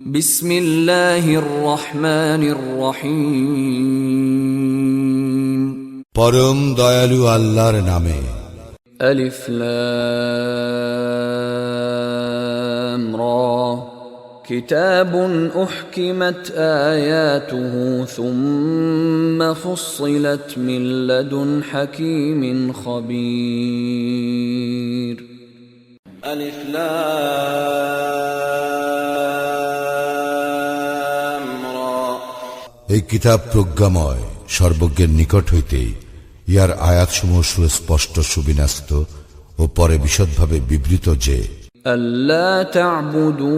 বিসমিল্লাহির রহমানির রহিম। পরম দয়ালু আল্লাহর নামে। আলিফ লাম রা। কিতাবুন উহকিমাত আয়াতুহু সুম্মা ফুসসিলাত মিন লাদুন হাকীমিন খবীর। আলিফ লাম রা। এই কিতাব প্রজ্ঞাময়, সর্বজ্ঞের নিকট হইতে। ইহার আয়াতসমূহ সুস্পষ্ট, সুবিন্যস্ত ও পরে বিশদভাবে বিবৃত যে আল্লা তা'বুদু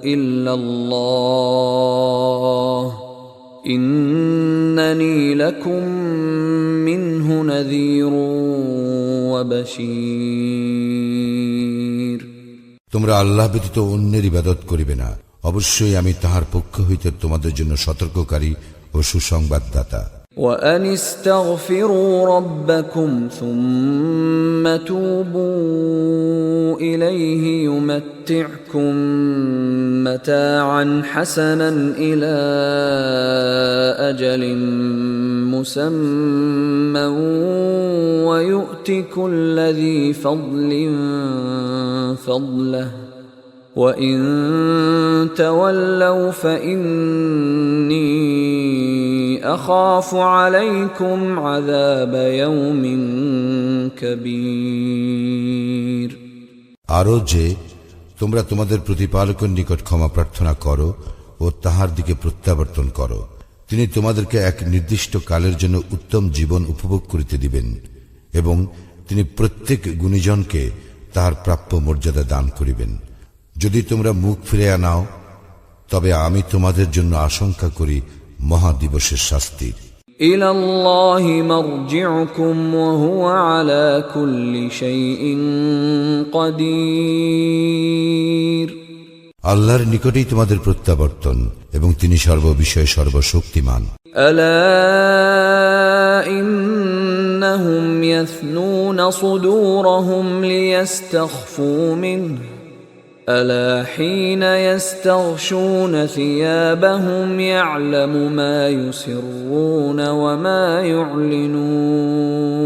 ইল্লাল্লাহ ইন্নানী লাকুম মিনহু নাযীরুন ওয়া বাশীর। তোমরা আল্লাহ ব্যতীত অন্যের ইবাদত করিবে না, অবশ্যই আমি তাহার পক্ষ হইতে তোমাদের জন্য সতর্ককারী ও সুসংবাদদাতা। وَأَنِ اسْتَغْفِرُوا رَبَّكُمْ ثُمَّ تُوبُوا إِلَيْهِ يُمَتِّعْكُمْ مَتَاعًا حَسَنًا إِلَى أَجَلٍ مُّسَمًّى وَيُؤْتِ كُلَّ ذِي فَضْلٍ فَضْلَهُ وَإِن تَوَلَّوْا فَإِنِّي أَخَافُ عَلَيْكُمْ عَذَابَ يَوْمٍ كَبِيرٍ। আরো যে তোমরা তোমাদের প্রতিপালকের নিকট ক্ষমা প্রার্থনা করো ও তাহার দিকে প্রত্যাবর্তন করো, তিনি তোমাদেরকে এক নির্দিষ্ট কালের জন্য উত্তম জীবন উপভোগ করিতে দিবেন এবং তিনি প্রত্যেক গুণীজনকে তাহার প্রাপ্য মর্যাদা দান করিবেন। যদি তোমরা মুখ ফিরিয়ে নাও, তবে আমি তোমাদের জন্য আশঙ্কা করি মহাদিবসের শাস্তির। ইলাল্লাহি মারজিউকুম ওয়া হুয়া আলা কুল্লি শাইইন কাদির। আল্লাহর নিকটেই তোমাদের প্রত্যাবর্তন এবং তিনি সর্ববিষয়ে সর্বশক্তিমান। আলা ইন্নাহুম ইয়াসনুনা সুদুরহুম লিয়াস্তাখফু মিনহু ألا حين يستغشون ثيابهم يعلم ما يسرون وما يعلنون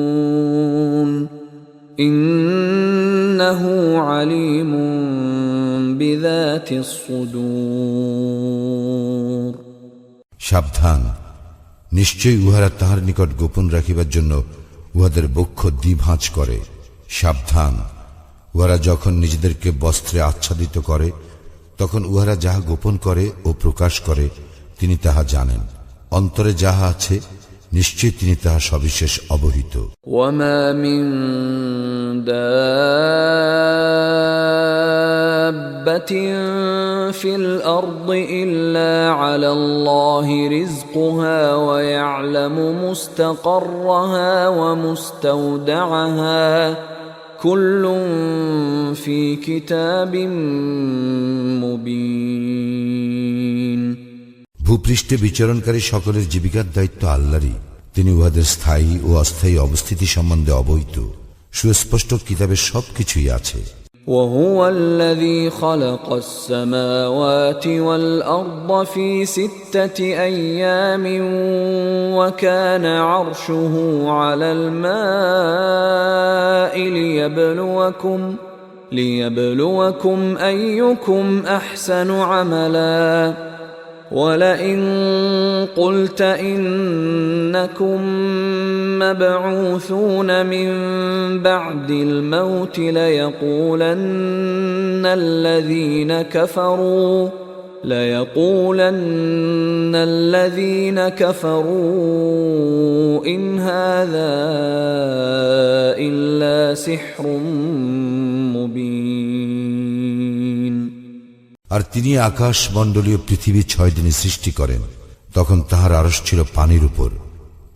إنه عليم بذات الصدور। সাবধান, নিশ্চয়ই উহারা তাহার নিকট গোপন রাখিবার জন্য উহাদের বক্ষ দ্বিভাঁজ করে। সাবধান, উহারা যখন নিজেদেরকে বস্ত্রে আচ্ছাদিত করে, তখন উহারা যাহা গোপন করে ও প্রকাশ করে তিনি তাহা জানেন। অন্তরে যাহা আছে নিশ্চয়ই তিনি তাহা সবিশেষ অবহিত। ওয়ামা মিন দাব্বাতিন ফিল আরদি ইল্লা আলাল্লাহি রিজকুহা ওয়া ইয়ালামু মুস্তাকাররাহা ওয়া মুস্তাওদাআহা কুল্লুন ফি কিতাবিম মুবিন। ভূপৃষ্ঠে বিচরণকারী সকলের জীবিকার দায়িত্ব আল্লাহরই। তিনি উহাদের স্থায়ী ও অস্থায়ী অবস্থিতি সম্বন্ধে অবহিত। সুস্পষ্ট কিতাবের সবকিছুই আছে। وهو الذي خلق السماوات والأرض في 6 أيام وكان عرشه على الماء ليبلوكم أيكم أحسن عملا ولئن قلت إنكم مبعوثون من بعد الموت ليقولن الذين كفروا إن هذا إلا سحر مبين। আর তিনি আকাশ মণ্ডলীয় পৃথিবী 6 দিনে সৃষ্টি করেন। তখন তাহার আরশ ছিল পানির উপর।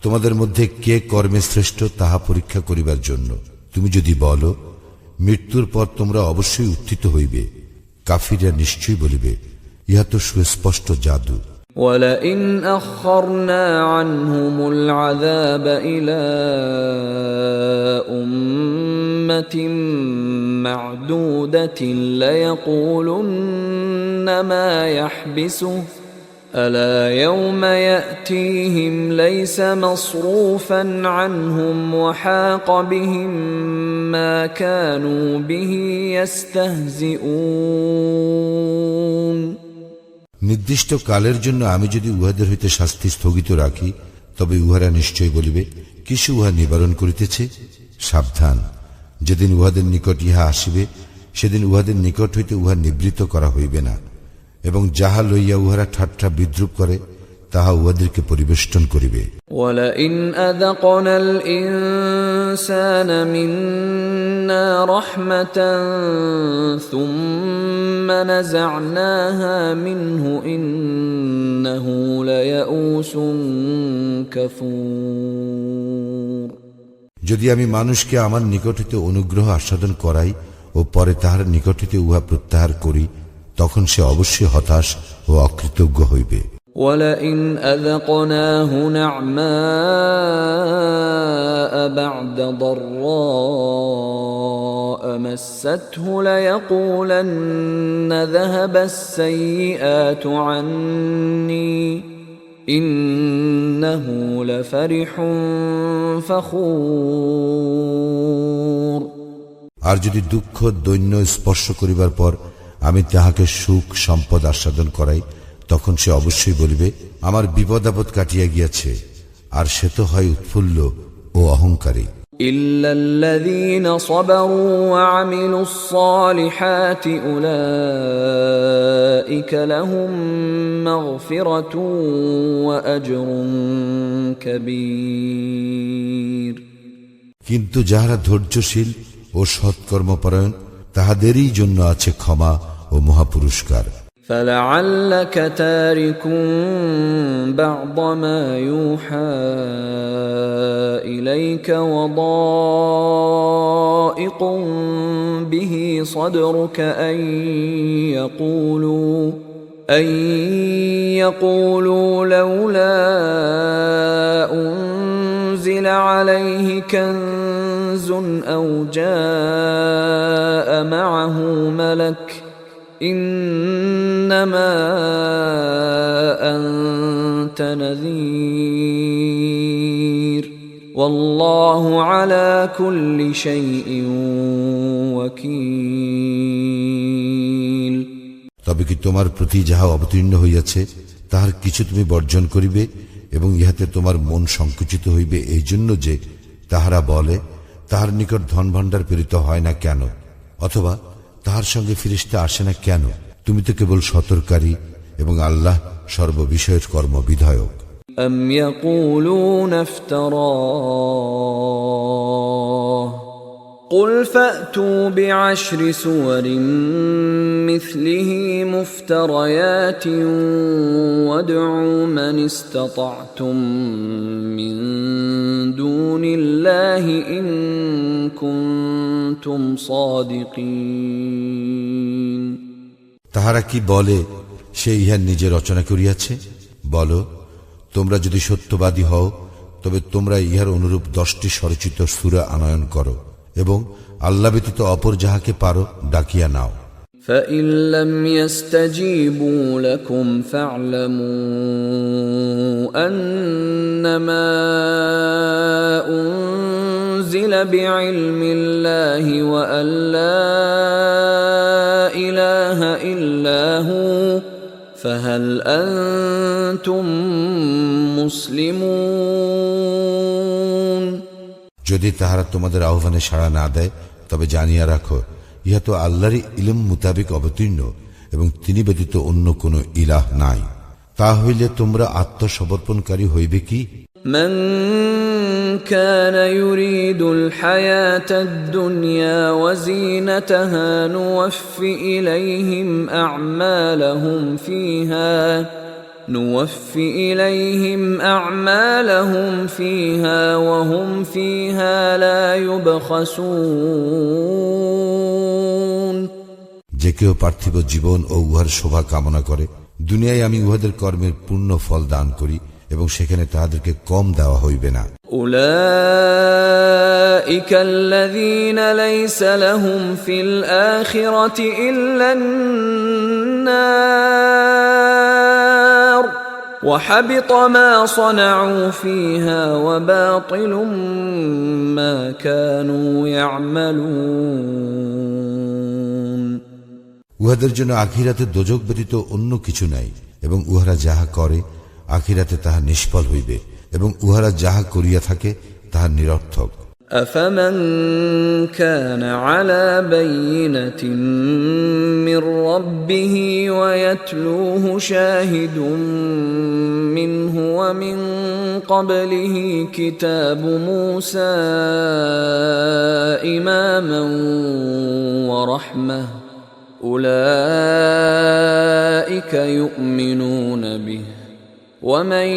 তোমাদের মধ্যে কে কর্মে শ্রেষ্ঠ তাহা পরীক্ষা করিবার জন্য। তুমি যদি বলো, মৃত্যুর পর তোমরা অবশ্যই উত্থিত হইবে, কাফিররা নিশ্চয়ই বলিবে, ইহা তো সুস্পষ্ট জাদু। ولئن أخرنا عنهم العذاب إلى أمة معدودة ليقولن ما يحبسه ألا يوم يأتيهم ليس مصروفا عنهم وحاق بهم ما كانوا به يستهزئون নির্দিষ্ট কালের জন্য আমি যদি উহাদের হইতে শাস্তি স্থগিত রাখি, তবে উহারা নিশ্চয় বলিবে, কিছু উহা নিবারণ করিতেছে। সাবধান, যেদিন উহাদের নিকট ইহা আসিবে, সেদিন উহাদের নিকট হইতে উহা নিবৃত্ত করা হইবে না, এবং যাহা লইয়া উহারা ঠাট্টা বিদ্রুপ করে তাহা উহাদেরকে পরিবেষ্টন করিবে। وَلَئِنْ أَذَقْنَا الْإِنسَانَ مِنَّا رَحْمَةً ثُمَّ نَزَعْنَاهَا مِنْهُ إِنَّهُ لَيَئُوسٌ كَفُورٌ যদি আমি মানুষকে আমার নিকট হইতে অনুগ্রহ আস্বাদন করাই ও পরে তাহার নিকট হইতে উহা প্রত্যাহার করি, তখন সে অবশ্যই হতাশ ও অকৃতজ্ঞ হইবে। وَلَئِنْ أَذَقْنَاهُ نَعْمَاءَ بَعْدَ ضَرَّاءَ مَسَّتْهُ لَيَقُولَنَّ ذَهَبَ السَّيِّئَاتُ عَنِّي إِنَّهُ لَفَرِحٌ فَخُورٌ আর যদি দুঃখ দৈন্য স্পর্শ করিবার পর আমি তাহাকে সুখ সম্পদ আস্বাদন করাই, তখন সে অবশ্যই বলিবে, আমার বিপদ আপদ কাটিয়া গিয়াছে। আর সে তো হয় উৎফুল্ল ও অহংকারী। إلا الذين صبروا وعملوا الصالحات أولئك لهم مغفرة وأجر كبير কিন্তু যাহারা ধৈর্যশীল ও সৎকর্মপরায়ণ, তাহাদেরই জন্য আছে ক্ষমা ও মহাপুরস্কার। فلعلك تارك بعض ما يوحى إليك وضائق به صدرك أن يقولوا لولا أنزل عليه كنز أو جاء معه ملك إنما أنت نذير والله على كل شيء وكيل তবে কি তোমার প্রতি যাহা অবতীর্ণ হইয়াছে তাহার কিছু তুমি বর্জন করিবে এবং ইহাতে তোমার মন সংকুচিত হইবে, এই জন্য যে তাহারা বলে, তাহার নিকট ধন ভাণ্ডার প্রেরিত হয় না কেন, অথবা তাহার সঙ্গে ফিরিস্তা আসে না কেন? তুমি তো কেবল সতর্ককারী এবং আল্লাহ সর্ববিষয়ের কর্মবিধায়ক। أم يقولون افتراه قل فأتوا بعشر سور مثله مفتريات وادعوا من استطعتم من دون الله إن كنتم صادقين তাহারা কি বলে সে ইহা নিজে রচনা করিয়াছে? বলো, তোমরা যদি সত্যবাদী হও তবে তোমরা ইহার অনুরূপ 10টি স্বরচিত সূরা আনয়ন করো এবং আল্লাহ ব্যতীত অপর যাহাকে পারো ডাকিয়া নাও। فإن لم يستجيبوا لكم فاعلموا أنما أنزل بعلم الله وأن لا إله إلا هو فهل أنتم مسلمون যদি তাহারা তোমাদের আহ্বানে সাড়া না দেয় তবে জানিয়া রাখো, ইহা তো আল্লাহরই ইলম মোতাবেক অবতীর্ণ এবং তিনি ব্যতীত অন্য কোন ইলাহ নাই। তা হইলে তোমরা আত্মসমর্পণকারী হইবে কি? من كان يريد الحياة الدنيا وزينتها نوفي إليهم أعمالهم فيها وهم فيها لا يبخسون যে কেউ পার্থিব জীবন ও উহার শোভা কামনা করে, দুনিয়ায় আমি উহাদের কর্মের পূর্ণ ফল দান করি এবং সেখানে তাহাদেরকে কম দেওয়া হইবে না। উলাইকা আল্লাযীনা লাইসা লাহুম ফিল আখিরাতি ইল্লান-নার ওয়া হাবিতা মা সানাউ ফিহা ওয়া বাতিলুম মা কানু ইয়া'মালুন। উহাদের জন্য আখিরাতে দোজখ ব্যতীত অন্য কিছু নাই এবং উহারা যাহা করে আখিরাতে তাহা নিষ্ফল হইবে এবং উহারা যাহা করিয়া থাকে তাহা নিরর্থক। أفمن كان على بينة من ربه ويتلوه شاهد منه ومن قبله كتاب موسى إماما ورحمة أولئك يؤمنون به ومن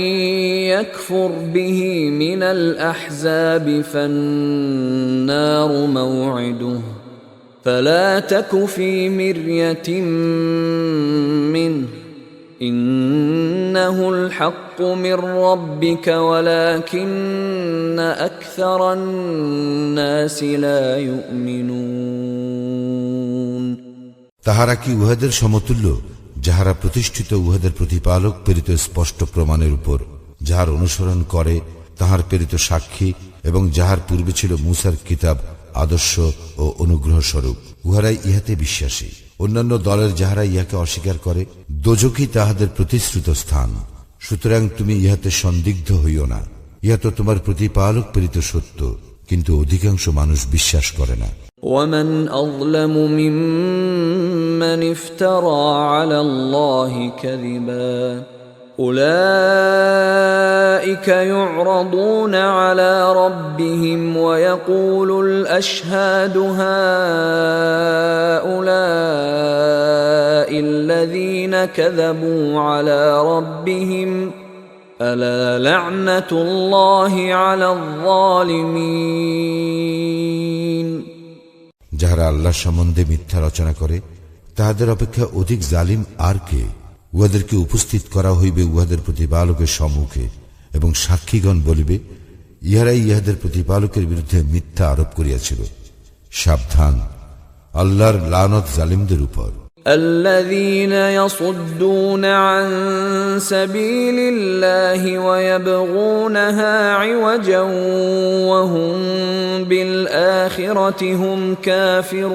يكفر به من الأحزاب فالنار موعده فلا تك في مرية منه إنه الحق من ربك ولكن أكثر الناس لا يؤمنون। তাহারা কি উহাদের সমতুল্য যাহারা প্রতিষ্ঠিত উহাদের প্রতিপালক প্রেরিত স্পষ্ট প্রমাণের উপর, যাহার অনুসরণ করে তাহার প্রেরিত সাক্ষী এবং যাহার পূর্বে ছিল মূসার কিতাব আদর্শ ও অনুগ্রহ স্বরূপ, উহারাই ইহাতে বিশ্বাসী। অন্যান্য দলের যাহারা ইহাকে অস্বীকার করে দোজখই তাহাদের প্রতিশ্রুত স্থান। সুতরাং তুমি ইহাতে সন্দিগ্ধ হইও না, ইহা তো তোমার প্রতিপালক প্রেরিত সত্য, কিন্তু অধিকাংশ মানুষ বিশ্বাস করে না। ومن أظلم ممن افترى على الله كذبا أولئك يعرضون على ربهم ويقول الأشهاد هؤلاء الذين كذبوا على ربهم ألا لعنة الله على الظالمين। যাহারা আল্লাহ সম্বন্ধে মিথ্যা রচনা করে তাহাদের অপেক্ষা অধিক জালিম আর কে? উহাদেরকে উপস্থিত করা হইবে উহাদের প্রতিপালকের সম্মুখে এবং সাক্ষীগণ বলিবে, ইহারাই ইহাদের প্রতিপালকের বিরুদ্ধে মিথ্যা আরোপ করিয়াছিল। সাবধান, আল্লাহর লানত জালিমদের উপর। الذين يصدون عن سبيل الله ويبغونها عوجا وهم بالآخرة هم كافرون।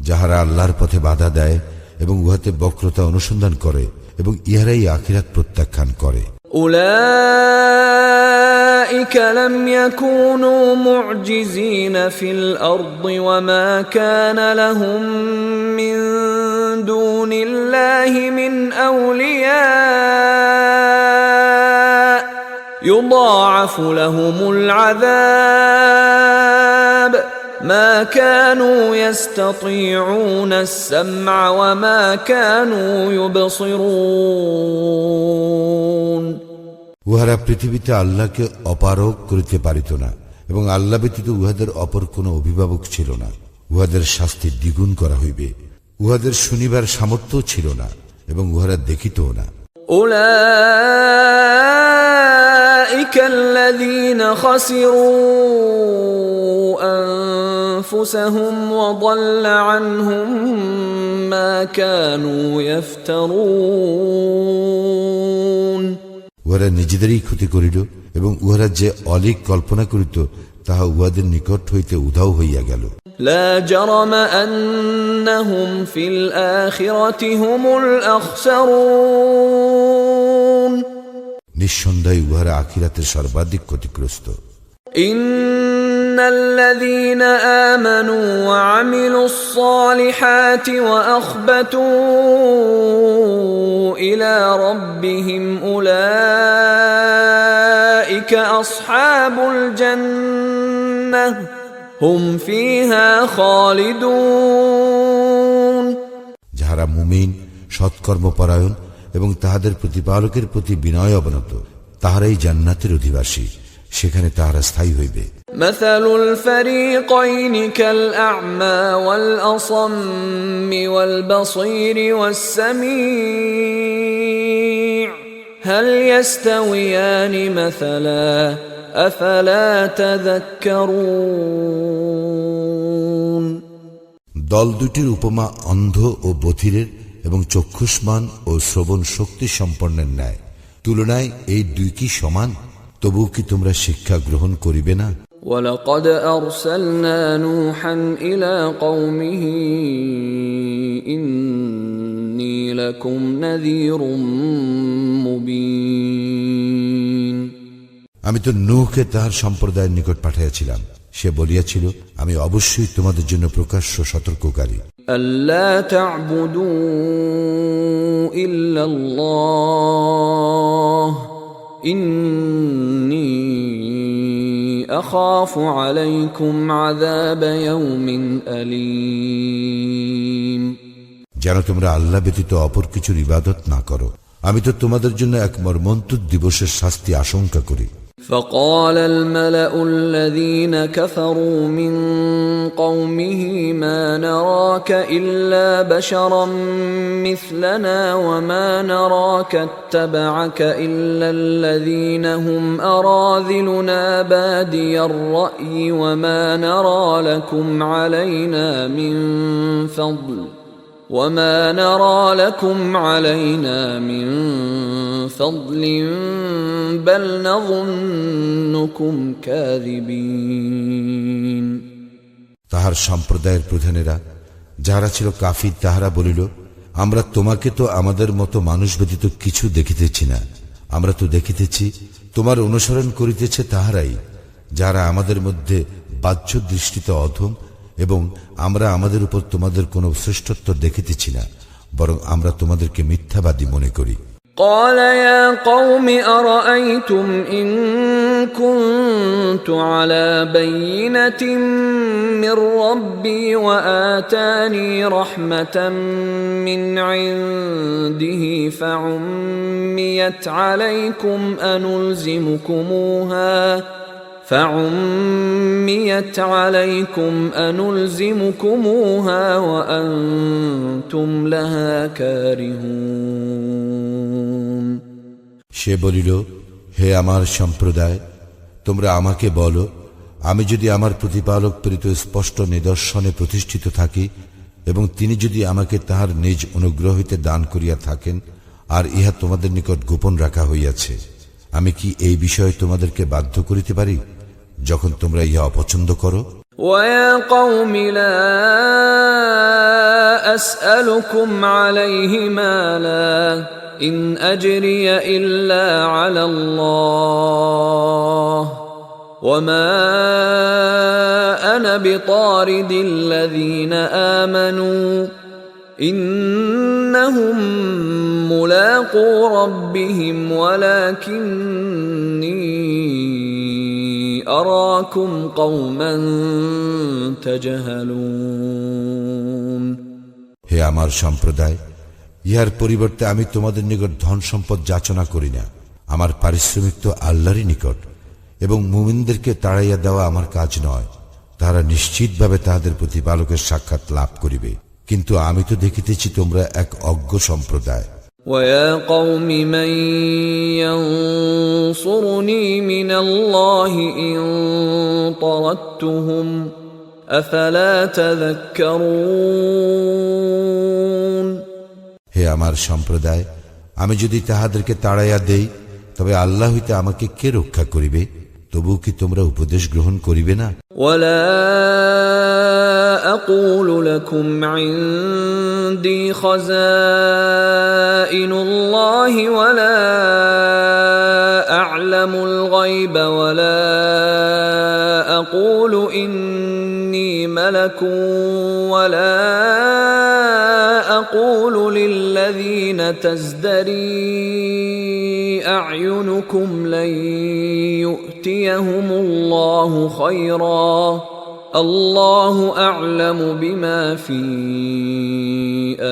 যাহারা আল্লাহর পথে বাধা দেয় এবং উহাতে বক্রতা অনুসন্ধান করে এবং ইহারাই আখিরাত প্রত্যাখ্যান করে। أولئك لم يكونوا معجزين في الأرض وما كان لهم من دون الله من أولياء يضاعف لهم العذاب ما كانوا يستطيعون السمع وما كانوا يبصرون। উহারা পৃথিবীতে আল্লাহকে অপারগ করিতে পারিত না এবং আল্লাহ ব্যতীত উহাদের অপর কোন অভিভাবক ছিল না। উহাদের শাস্তি দ্বিগুণ করা হইবে। উহাদের শুনিবার সামর্থ্য ছিল না এবং উহারা দেখিতও না। أولئك الذين خسروا أنفسهم وضل عنهم ما كانوا يفترون। উহারা নিজেদেরই ক্ষতি করিল এবং উহারা যে অলিক কল্পনা করিত তাহা উহাদের নিকট হইতে উধাও হইয়া গেল। لا جرم أنهم في الآخرة هم الأخسرون। নিঃসন্দেহে উহারা আখিরাতের সর্বাধিক ক্ষতিগ্রস্ত। إن الذين آمنوا وعملوا الصالحات وأخبتوا إلى ربهم أولئك أصحاب الجنة هم فيها خالدون। যাহারা মুমিন, সৎকর্মপরায়ণ এবং তাহাদের প্রতিপালকের প্রতি বিনয় অবনত, তাহারাই জান্নাতের অধিবাসী, সেখানে তাহারা স্থায়ী হইবে। مثل الفريقين كالأعمى والأصم والبصير والسميع هل يستويان مثلا أفلا تذكرون দল দুটির উপমা অন্ধ ও বধিরের এবং চক্ষুষ্মান ও শ্রবণ শক্তি সম্পন্নের ন্যায়। তুলনায় এই দুই কি সমান? তবুও কি তোমরা শিক্ষা গ্রহণ করিবে না? ولقد أرسلنا نوحا إلى قومه إني لكم نذير مبين আমি তো নূহকে তাহার সম্প্রদায়ের নিকট পাঠাইয়াছিলাম, সে বলিয়াছিল, আমি অবশ্যই তোমাদের জন্য প্রকাশ্য সতর্ককারী। ألا تعبدوا إلا الله إني أخاف عليكم عذاب يوم أليم যেন তোমরা আল্লাহ ব্যতীত অপর কিছুর ইবাদত না করো, আমি তো তোমাদের জন্য এক মর্মন্তুদ দিবসের শাস্তি আশঙ্কা করি। فقال الملأ الذين كفروا من قومه ما نراك إلا بشرا مثلنا وما نراك اتبعك إلا الذين هم أراذلنا بادي الرأي وما نرى لكم علينا من فضل بل نظنكم كاذبين তাহার সম্প্রদায়ের প্রধানেরা যাহারা ছিল কাফির তাহারা বলিল, আমরা তোমাকে তো আমাদের মতো মানুষ ব্যতীত কিছু দেখিতেছি না, আমরা তো দেখিতেছি তোমার অনুসরণ করিতেছে তাহারাই যারা আমাদের মধ্যে বাহ্য দৃষ্টিতে অধম, এবং আমরা আমাদের উপর তোমাদের কোনো শ্রেষ্ঠত্ব দেখিতেছি না, বরং আমরা তোমাদেরকে মিথ্যাবাদী মনে করি। قال يا قوم أرأيتم إن كنت على بينة من ربي وآتاني رحمة من عنده فعميت عليكم أنلزمكموها وأنتم لها كارهون সে বলিল, হে আমার সম্প্রদায়, তোমরা আমাকে বলো, আমি যদি আমার প্রতিপালক প্রেরিত স্পষ্ট নিদর্শনে প্রতিষ্ঠিত থাকি এবং তিনি যদি আমাকে তাহার নিজ অনুগ্রহ হইতে দান করিয়া থাকেন, আর ইহা তোমাদের নিকট গোপন রাখা হইয়াছে, আমি কি এই বিষয়ে তোমাদেরকে বাধ্য করিতে পারি যখন তোমরা ইহা অপছন্দ করো? وَيَا قَوْمِ لَا أَسْأَلُكُمْ عَلَيْهِ مَالًا إِنْ أَجْرِيَ إِلَّا عَلَى اللَّهِ وَمَا أَنَا بِطَارِدِ الَّذِينَ آمَنُوا إِنَّهُمْ مُلَاقُو رَبِّهِمْ وَلَكِنِّي أَرَاكُمْ قَوْمًا تَجْهَلُونَ হে আমার সম্প্রদায়, ইহার পরিবর্তে আমি তোমাদের নিকট ধন সম্পদ যাচনা করি না, আমার পারিশ্রমিক তো আল্লাহরই নিকট, এবং মুমিনদেরকে তাড়াইয়া দেওয়া আমার কাজ নয়, তারা নিশ্চিতভাবে তাহাদের প্রতিপালকের সাক্ষাৎ লাভ করিবে, কিন্তু আমি তো দেখিতেছি তোমরা এক অজ্ঞ সম্প্রদায়। وَيَا قَوْمِ مَنْ يَنْصُرُنِي مِنَ اللَّهِ إِنْ طَرَدتُّهُمْ أَفَلَا تَذَكَّرُونَ হে আমার সম্প্রদায়, আমি যদি তাহাদেরকে তাড়াইয়া দেই, তবে আল্লাহ হইতে আমাকে কে রক্ষা করিবে? তবুও কি তোমরা উপদেশ গ্রহণ করিবে না? وَلَا أَقُولُ لَكُمْ عِنْدِي خَزَائِنُ اللَّهِ وَلَا أَعْلَمُ الْغَيْبَ وَلَا أَقُولُ إِنِّي مَلَكٌ وَلَا أَقُولُ لِلَّذِينَ تَزْدَرِي أَعْيُنُكُمْ لَنْ يُؤْتِيَهُمُ اللَّهُ خَيْرًا الله أعلم بما في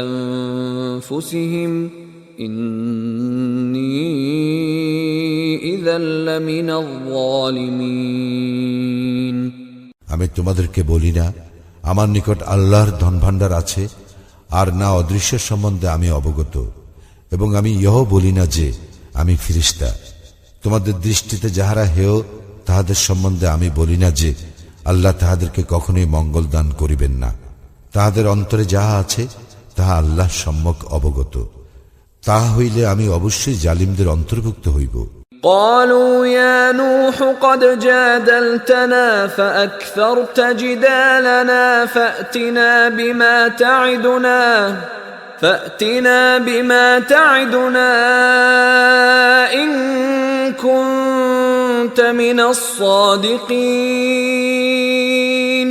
أنفسهم إني إذا لمن الظالمين আমি তোমাদেরকে বলি না আমার নিকট আল্লাহর ধনভাণ্ডার আছে, আর না অদৃশ্য সম্বন্ধে আমি অবগত, এবং আমি ইহও বলি না যে আমি ফিরিস্তা। তোমাদের দৃষ্টিতে যাহারা হেয় তাহাদের সম্বন্ধে আমি বলি না যে আল্লাহ তাহাদেরকে কখনোই মঙ্গল দান করিবেন না। তাহাদের অন্তরে যাহা আছে তাহা আল্লাহ সম্যক অবগত। তাহা হইলে আমি অবশ্যই জালিমদের অন্তর্ভুক্ত হইব। قالوا يا نوح قد جادلتنا فأكثرت جدالنا فأتنا بما تعدنا إن كنت من الصادقين।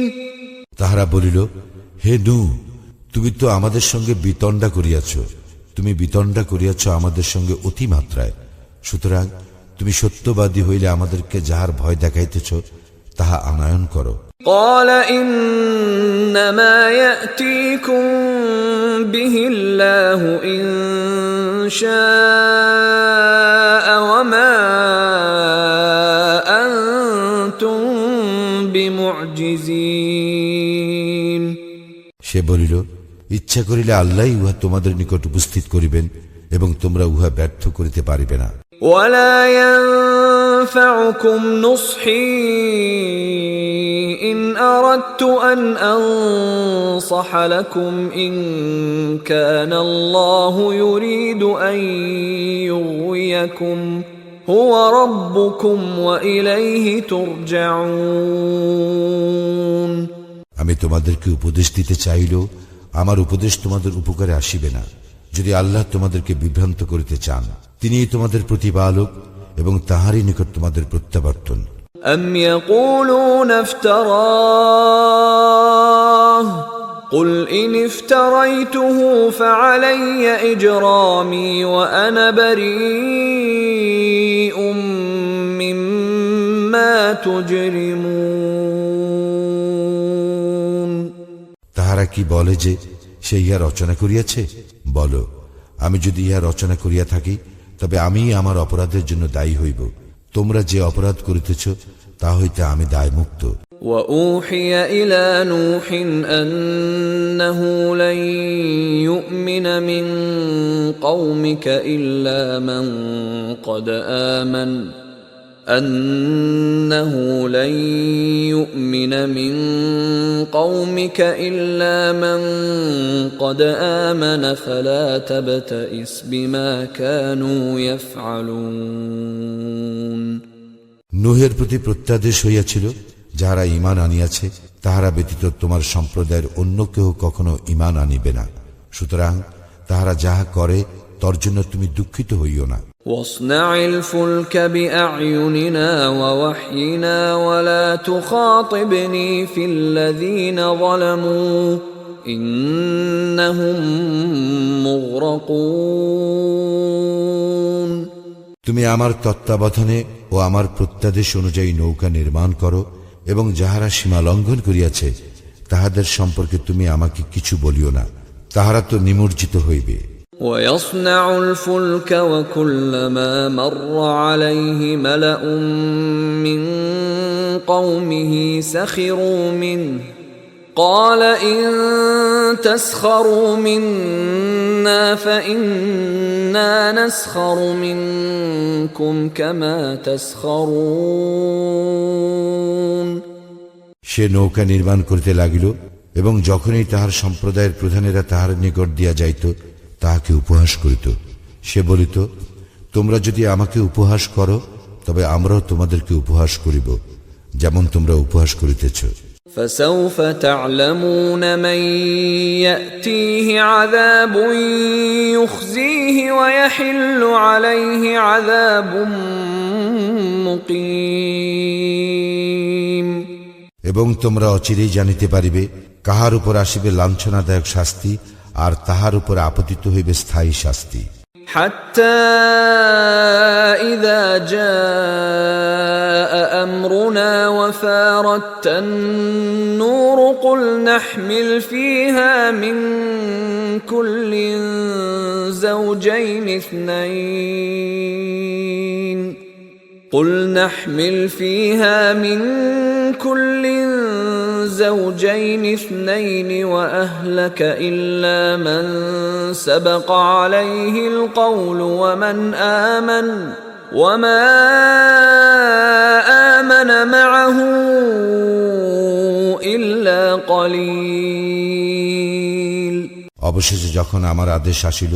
তাহারা বলিল, হে নূহ, তুমি তো আমাদের সঙ্গে বিতণ্ডা করিয়াছ, তুমি বিতণ্ডা করিয়াছ আমাদের সঙ্গে অতিমাত্রায়। সুতরাং তুমি সত্যবাদী হইলে আমাদেরকে যাহার ভয় দেখাইতেছ তাহা আনয়ন করো। قال إنما يأتيكم به الله إن شاء وما أنتم بمعجزين। সে বলিল, ইচ্ছা করিলে আল্লাহই উহা তোমাদের নিকট উপস্থিত করিবেন এবং তোমরা উহা ব্যর্থ করিতে পারিবে না। ولا ينفعكم نصحي إن أردت أن أنصح لكم إن كان الله يريد أن يغويكم هو ربكم وإليه ترجعون। আমি তোমাদেরকে উপদেশ দিতে চাইলেও আমার উপদেশ তোমাদের উপকারে আসিবে না, যদি আল্লাহ তোমাদেরকে বিভ্রান্ত করিতে চান। তিনিই তোমাদের প্রতিপালক এবং তাহারই নিকট তোমাদের প্রত্যাবর্তন। أم يقولون افتراه قل إن افتريته فعلي إجرامي وأنا بريء مما تجرمون। তাহারা কি বলে যে সে ইহা রচনা করিয়াছে? বলো, আমি যদি ইহা রচনা করিয়া থাকি তবে আমি আমার অপরাধের জন্য দায়ী হইব। তোমরা যে অপরাধ করিতেছ তা হইতে আমি দায়মুক্ত। وأوحي إلى نوح أنه لن يؤمن من قومك إلا من قد آمن أنه لن يؤمن من قومك إلا من قد آمن فلا تبتئس بما كانوا يفعلون। নূহের প্রতি প্রত্যাদেশ হইয়াছিল, যাহারা ঈমান আনিয়াছে তাহারা ব্যতীত তোমার সম্প্রদায়ের অন্য কেহ কখনো ঈমান আনিবে না। সুতরাং তাহারা যাহা করে তর জন্য তুমি দুঃখিত হইও না। واصنع الفلك بأعيننا ووحينا ولا تخاطبني في الذين ظلموا إنهم مغرقون। তুমি আমার তত্ত্বাবধানে ও আমার প্রত্যাদেশ অনুযায়ী নৌকা নির্মাণ করো এবং যাহারা সীমা লঙ্ঘন করিয়াছে তাহাদের সম্পর্কে তুমি আমাকে কিছু বলিও না, তাহারা তো নিমজ্জিত হইবে। ويصنع الفلك وكلما مر عليه ملأ من قومه سخروا منه قال إن تسخروا منا فإنا نسخر منكم كما تسخرون। সে নৌকা নির্মাণ করিতে লাগিল এবং যখনই তাহার সম্প্রদায়ের প্রধানেরা তাহার নিকট দিয়া যাইত তাহাকে উপহাস করিত। সে বলিত, তোমরা যদি আমাকে উপহাস করো তবে আমরাও তোমাদেরকে উপহাস করিব, যেমন তোমরা উপহাস করিতেছ। فسوف تعلمون من يأتيه عذاب يخزيه ويحل عليه عذاب مقيم। এবং তোমরা অচিরেই জানিতে পারিবে কাহার উপর আসিবে লাঞ্ছনাদায়ক শাস্তি, আর তাহার উপর আপতিত হইবে স্থায়ী শাস্তি। حتى إذا جاء أمرنا وفارت النور قل نحمل فيها من كل زوجين اثنين قل نحمل فيها من كل زوجين اثنين وأهلك إلا من سبق عليه القول ومن آمن وما آمن معه إلا قليل অবশেষে যখন আমার আদেশ আসিল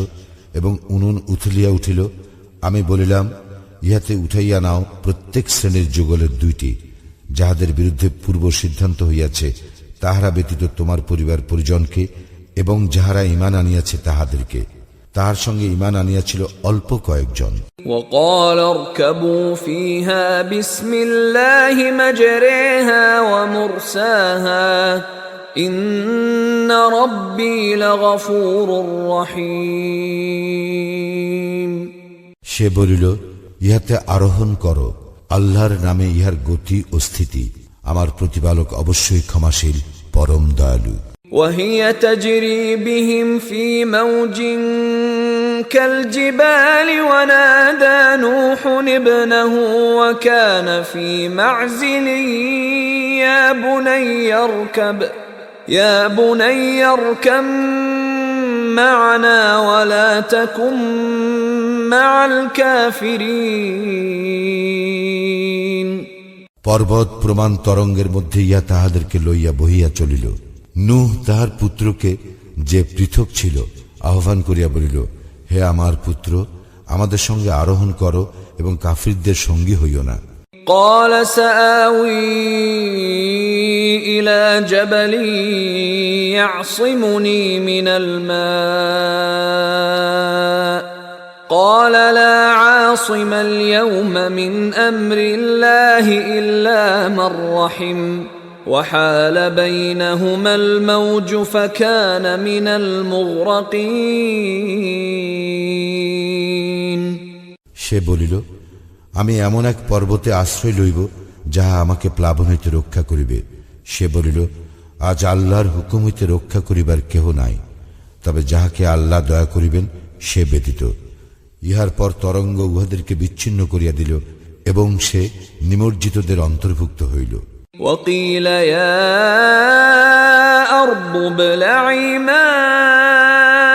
এবং উনুন উথলিয়া উঠিল, আমি বলিলাম, ইহাতে উঠাইয়া নাও প্রত্যেক শ্রেণীর যুগলের 2টি, যাহাদের বিরুদ্ধে পূর্ব সিদ্ধান্ত হইয়াছে, তাহারা ব্যতীত তোমার পরিবার পরিজনকে, এবং যাহারা ঈমান আনিয়াছে তাহাদেরকে। তাহার সঙ্গে ঈমান আনিয়াছিল অল্প কয়েকজন। وقال اركبوا فيها بسم الله مجريها ومرساها إن ربي لغفور رحيم। সে বলিল, ইহাতে আরোহণ করো, আল্লাহর নামে ইহার গতি ও স্থিতি, আমার প্রতিপালক অবশ্যই ক্ষমাশীল, পরম দয়ালু। وهي تجري بهم في موج كالجبال ونادى نوح ابنه وكان في معزل يا بني اركب معنا ولا تكن مع الكافرين। পর্বত প্রমাণ তরঙ্গের মধ্যে ইহা তাহাদেরকে লইয়া বহিয়া চলিল। নূহ তাহার পুত্রকে, যে পৃথক ছিল, আহ্বান করিয়া বলিল, হে আমার পুত্র, আমাদের সঙ্গে আরোহণ করো এবং কাফিরদের সঙ্গী হইও না। قال سآوي إلى جبل يعصمني من الماء قال لا عاصم اليوم من أمر الله إلا من رحم وحال بينهما الموج فكان من المغرقين। সে বলিল, আমি এমন এক পর্বতে আশ্রয় লইব যাহা আমাকে প্লাবন হইতে রক্ষা করিবে। সে বলিল, আজ আল্লাহর হুকুম হইতে রক্ষা করিবার কেহ নাই, তবে যাহাকে আল্লাহ দয়া করিবেন সে ব্যতীত। ইহার পর তরঙ্গ উহাদেরকে বিচ্ছিন্ন করিয়া দিল এবং সে নিমজ্জিতদের অন্তর্ভুক্ত হইল। وقيل يا أرض ابلعي ماءك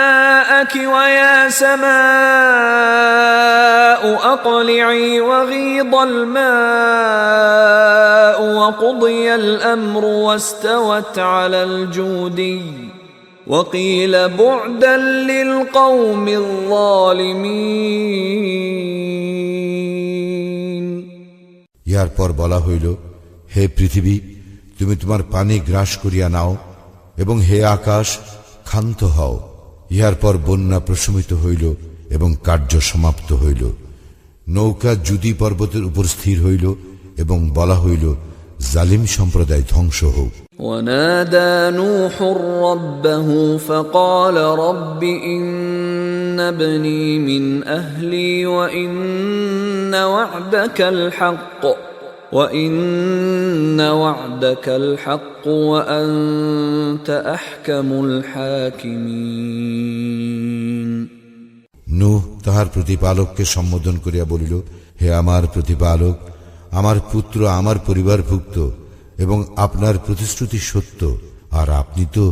ويا سماء أقلعي وغيض الماء وقضي الأمر واستوت على الجودي وقيل بعدا للقوم الظالمين। ইহার পর বলা হইল, হে পৃথিবী, তুমি তোমার পানি গ্রাস করিয়া নাও, এবং হে আকাশ, ক্ষান্ত হও। ইহার পর বন্যা প্রশমিত হইল এবং কার্য সমাপ্ত হইল। নৌকা জুদি পর্বতের উপর স্থির হইল এবং বলা হইল, জালিম সম্প্রদায় ধ্বংস হোক। ونادى نوح ربه فقال رب إن ابني من أهلي وإن وعدك الحق وأنت أحكم الحاكمين। নূহ তাহার প্রতিপালককে সম্বোধন করিয়া বলিল, হে আমার প্রতিপালক, আমার পুত্র আমার পরিবারভুক্ত এবং আপনার প্রতিশ্রুতি সত্য, আর আপনি তো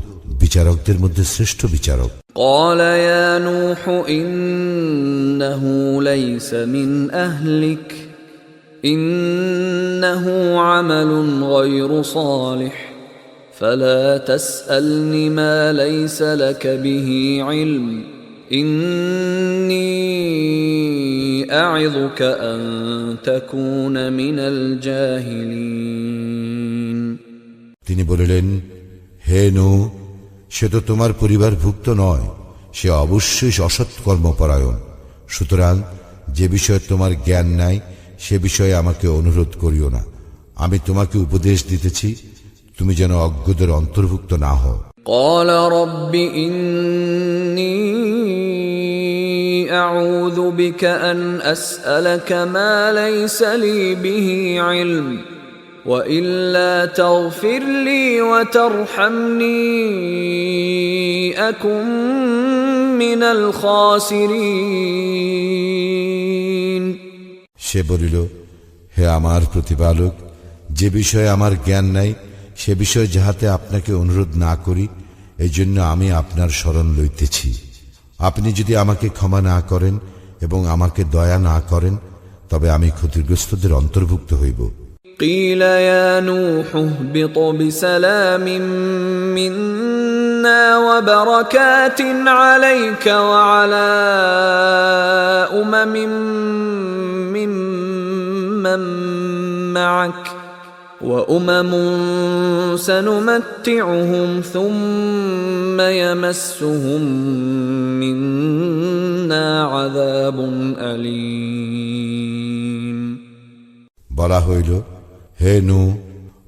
বিচারকদের মধ্যে শ্রেষ্ঠ বিচারক। قال يا نوح إنه ليس من أهلك إنه عمل غير صالح فلا تسألني ما ليس لك به علم إني أعظك أن تكون من الجاهلين। তিনি বলিলেন, হে নূহ, সে তো তোমার পরিবারভুক্ত নয়, সে অবশ্যই অসৎকর্মপরায়ণ। সুতরাং যে বিষয়ে তোমার জ্ঞান নাই সে বিষয়ে আমাকে অনুরোধ করিও না। আমি তোমাকে উপদেশ দিতেছি, তুমি যেন অজ্ঞদের অন্তর্ভুক্ত না হও। قال رب إني أعوذ بك أن أسألك ما ليس لي به علم وإلا تغفر لي وترحمني أكن من الخاسرين। সে বলিল, হে আমার প্রতিপালক, যে বিষয়ে আমার জ্ঞান নাই সে বিষয়ে যাহাতে আপনাকে অনুরোধ না করি, এই জন্য আমি আপনার শরণ লইতেছি। আপনি যদি আমাকে ক্ষমা না করেন এবং আমাকে দয়া না করেন, তবে আমি ক্ষতিগ্রস্তদের অন্তর্ভুক্ত হইব। قيل يا نوح اهبط بسلام منا وبركات عليك وعلى ممن معك وأمم سنمتعهم ثم يمسهم منا عذاب أليم বলা হইল, হে নূহ,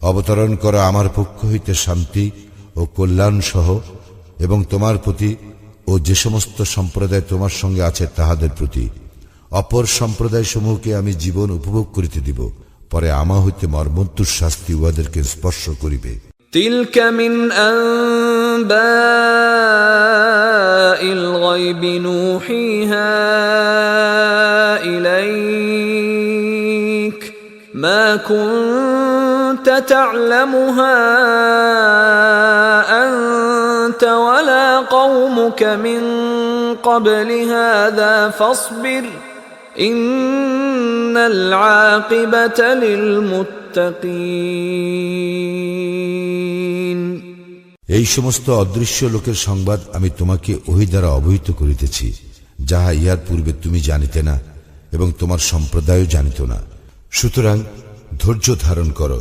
অবতরণ কর আমার পক্ষ হইতে শান্তি ও কল্যাণ সহ, এবং তোমার প্রতি ও যে সমস্ত সম্প্রদায় তোমার সঙ্গে আছে তাহাদের প্রতি। অপর সম্প্রদায় সমূহকে আমি জীবন উপভোগ করিতে দিব, পরে আমা হইতে মর্মন্তুর শাস্তি উহাদেরকে স্পর্শ করিবে। تلك من أنباء الغيب نوحيها إليك ما كنت تعلمها أنت ولا قومك من قبل هذا فاصبر إن العاقبة للمتقين এই সমস্ত অদৃশ্য লোকের সংবাদ আমি তোমাকে ওহী দ্বারা অবহিত করিতেছি, যাহা ইহার পূর্বে তুমি জানিতে না এবং তোমার সম্প্রদায়ও জানিত না। সুতরাং ধৈর্য ধারণ করো,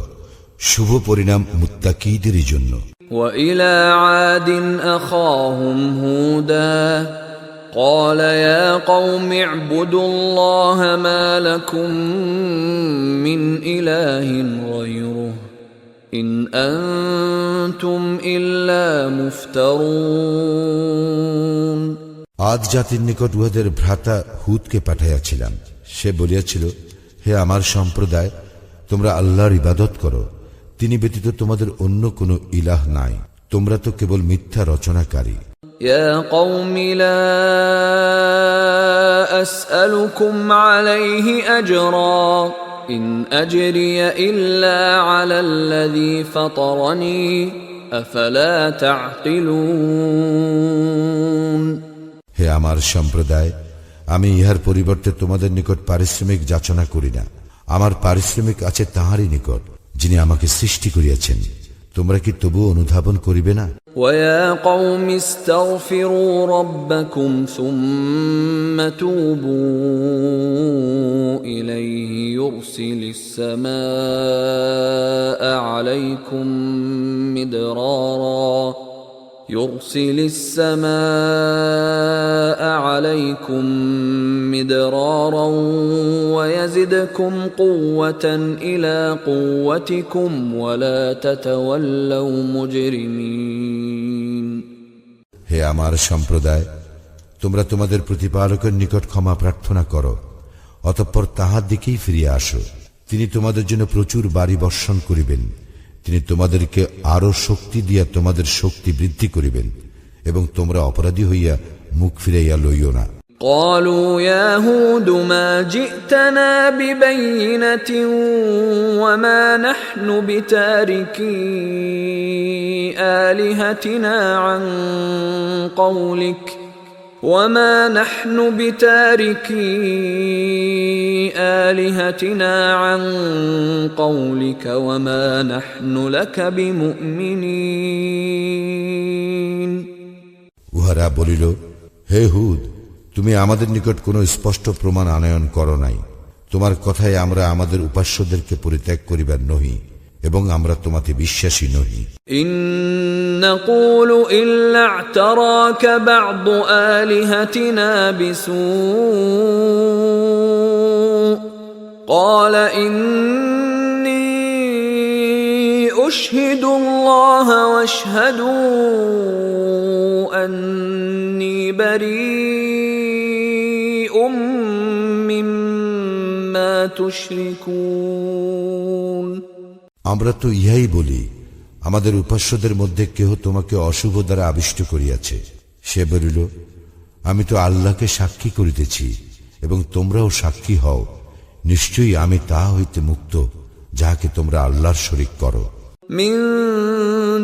শুভ পরিণাম মুত্তাকীদেরই জন্য। وإلى عاد أخاهم هودا قال يا قوم اعبدوا الله ما لكم من إله غيره إن أنتم إلا مفترون আদ জাতির নিকট উহাদের ভ্রাতা হুদকে পাঠাইয়াছিলাম। সে বলিয়াছিল, হে আমার সম্প্রদায়, তোমরা আল্লাহর ইবাদত করো, তিনি ব্যতীত তোমাদের অন্য কোনো ইলাহ নাই, তোমরা তো কেবল মিথ্যা রচনাকারী। يا قوم لا أسألكم عليه أجرا إن أجري إلا على الذي فطرني أفلا تعقلون হে আমার সম্প্রদায়, আমি ইহার পরিবর্তে তোমাদের নিকট পারিশ্রমিক যাচনা করি না। আমার পারিশ্রমিক আছে তাহারই নিকট, যিনি আমাকে সৃষ্টি করিয়াছেন। তোমরা কি তবু অনুধাবন করিবে না? ويا قوم استغفروا ربكم ثم توبوا إليه يرسل السماء عليكم مدرارا ويزدكم قوة إلى قوتكم ولا تتولوا مجرمين হে আমার সম্প্রদায়, তোমরা তোমাদের প্রতিপালকের নিকট ক্ষমা প্রার্থনা করো, অতঃপর তাহার দিকেই ফিরিয়া আসো। তিনি তোমাদের জন্য প্রচুর বাড়ি বর্ষণ করিবেন। তিনি তোমাদেরকে আরো শক্তি দিয়া তোমাদের শক্তি বৃদ্ধি করিবেন, এবং তোমরা অপরাধী হইয়া মুখ ফিরাইয়া লইও না। قالوا يا هود ما جئتنا ببينة وما نحن بتاركي آلهتنا عن قولك وما نحن بتاركي آلهتنا عن قولك وما نحن لك بمؤمنين উহারা বলিল, হে হুদ, তুমি আমাদের নিকট কোনো স্পষ্ট প্রমাণ আনয়ন করো নাই। তোমার কথায় আমরা আমাদের উপাস্যদেরকে পরিত্যাগ করিবার নহি, এবং আমরা তোমাতে বিশ্বাসী নহি। إن نقول إلا اعتراك بعض آلهتنا بسوء قال إني أشهد الله واشهدوا أني بريء مما تشركون আমরা তো ইহাই বলি, আমাদের উপাস্যদের মধ্যে কেহ তোমাকে অশুভ দ্বারা আবিষ্ট করিয়াছে। সে বলিল, আমি তো আল্লাহকে সাক্ষী করিতেছি এবং তোমরাও সাক্ষী হও, নিশ্চয়ই আমি তাহা হইতে মুক্ত যাহাকে তোমরা আল্লাহর শরীক করো। من